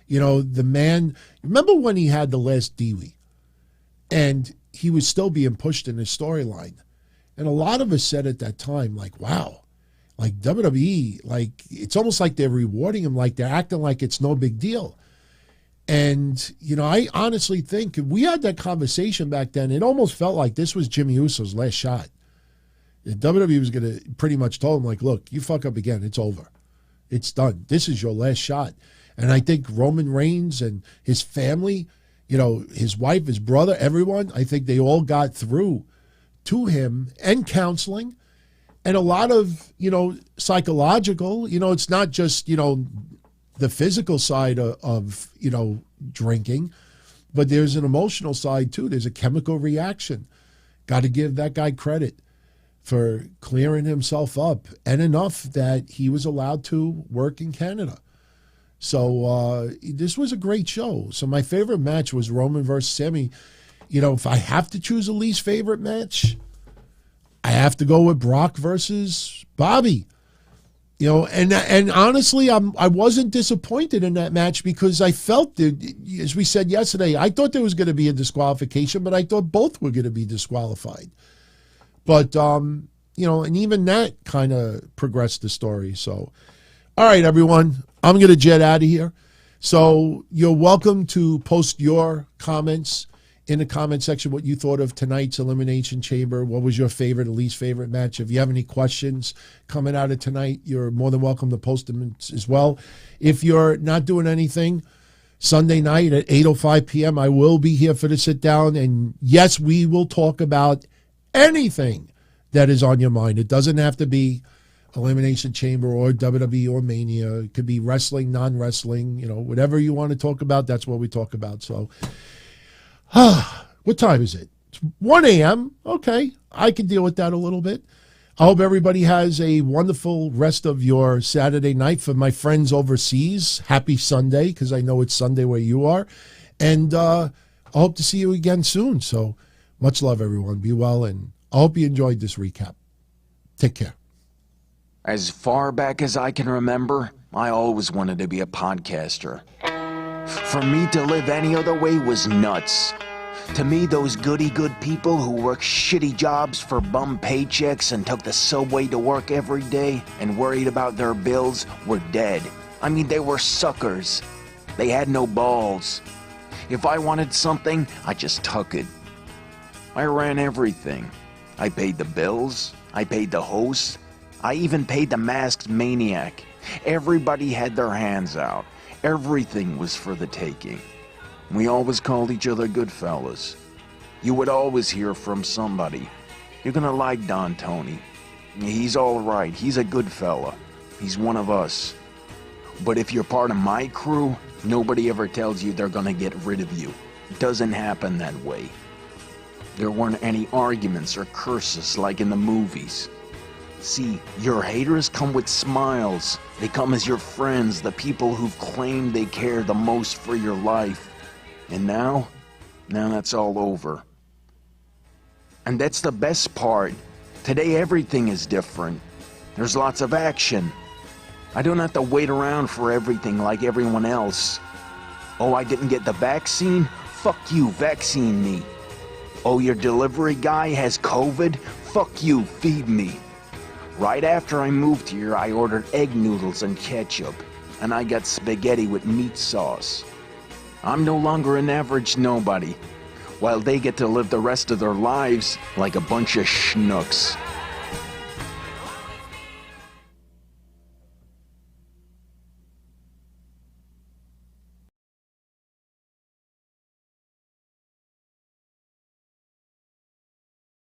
S3: The man, remember when he had the last Dewey and he was still being pushed in his storyline. And a lot of us said at that time, like, wow, like WWE, like it's almost like they're rewarding him, like they're acting like it's no big deal. And, I honestly think if we had that conversation back then, it almost felt like this was Jimmy Uso's last shot. The WWE was going to pretty much tell him, like, look, you fuck up again, it's over. It's done. This is your last shot. And I think Roman Reigns and his family, his wife, his brother, everyone, I think they all got through to him, and counseling and a lot of, psychological, it's not just, the physical side of drinking, but there's an emotional side too. There's a chemical reaction. Got to give that guy credit for clearing himself up and enough that he was allowed to work in Canada. So this was a great show. So my favorite match was Roman versus Sami. You know, if I have to choose a least favorite match, I have to go with Brock versus Bobby. You know, and honestly, I wasn't disappointed in that match because I felt that, as we said yesterday, I thought there was going to be a disqualification, but I thought both were going to be disqualified. But, you know, and even that kind of progressed the story. So, all right, everyone, I'm going to jet out of here. So you're welcome to post your comments in the comment section, what you thought of tonight's Elimination Chamber. What was your favorite or least favorite match? If you have any questions coming out of tonight, you're more than welcome to post them as well. If you're not doing anything, Sunday night at 8:05 p.m., I will be here for the sit down. And yes, we will talk about anything that is on your mind. It doesn't have to be Elimination Chamber or WWE or Mania. It could be wrestling, non-wrestling, you know, whatever you want to talk about, that's what we talk about. So, what time is it? It's 1 a.m. Okay, I can deal with that a little bit. I hope everybody has a wonderful rest of your Saturday night. For my friends overseas, happy Sunday, because I know it's Sunday where you are. And I hope to see you again soon. So much love, everyone. Be well, and I hope you enjoyed this recap. Take care.
S4: As far back as I can remember, I always wanted to be a podcaster. For me to live any other way was nuts. To me, those goody-good people who worked shitty jobs for bum paychecks and took the subway to work every day and worried about their bills were dead. I mean, they were suckers. They had no balls. If I wanted something, I just took it. I ran everything. I paid the bills. I paid the host. I even paid the masked maniac. Everybody had their hands out. Everything was for the taking. We always called each other good fellas. You would always hear from somebody. You're gonna like Don Tony. He's all right. He's a good fella. He's one of us. But if you're part of my crew, nobody ever tells you they're gonna get rid of you. It doesn't happen that way. There weren't any arguments or curses like in the movies. See, your haters come with smiles. They come as your friends, the people who've claimed they care the most for your life. And now that's all over. And that's the best part. Today everything is different. There's lots of action. I don't have to wait around for everything like everyone else. Oh, I didn't get the vaccine? Fuck you, vaccine me. Oh, your delivery guy has COVID? Fuck you, feed me. Right after I moved here, I ordered egg noodles and ketchup, and I got spaghetti with meat sauce. I'm no longer an average nobody, while they get to live the rest of their lives like a bunch of schnooks.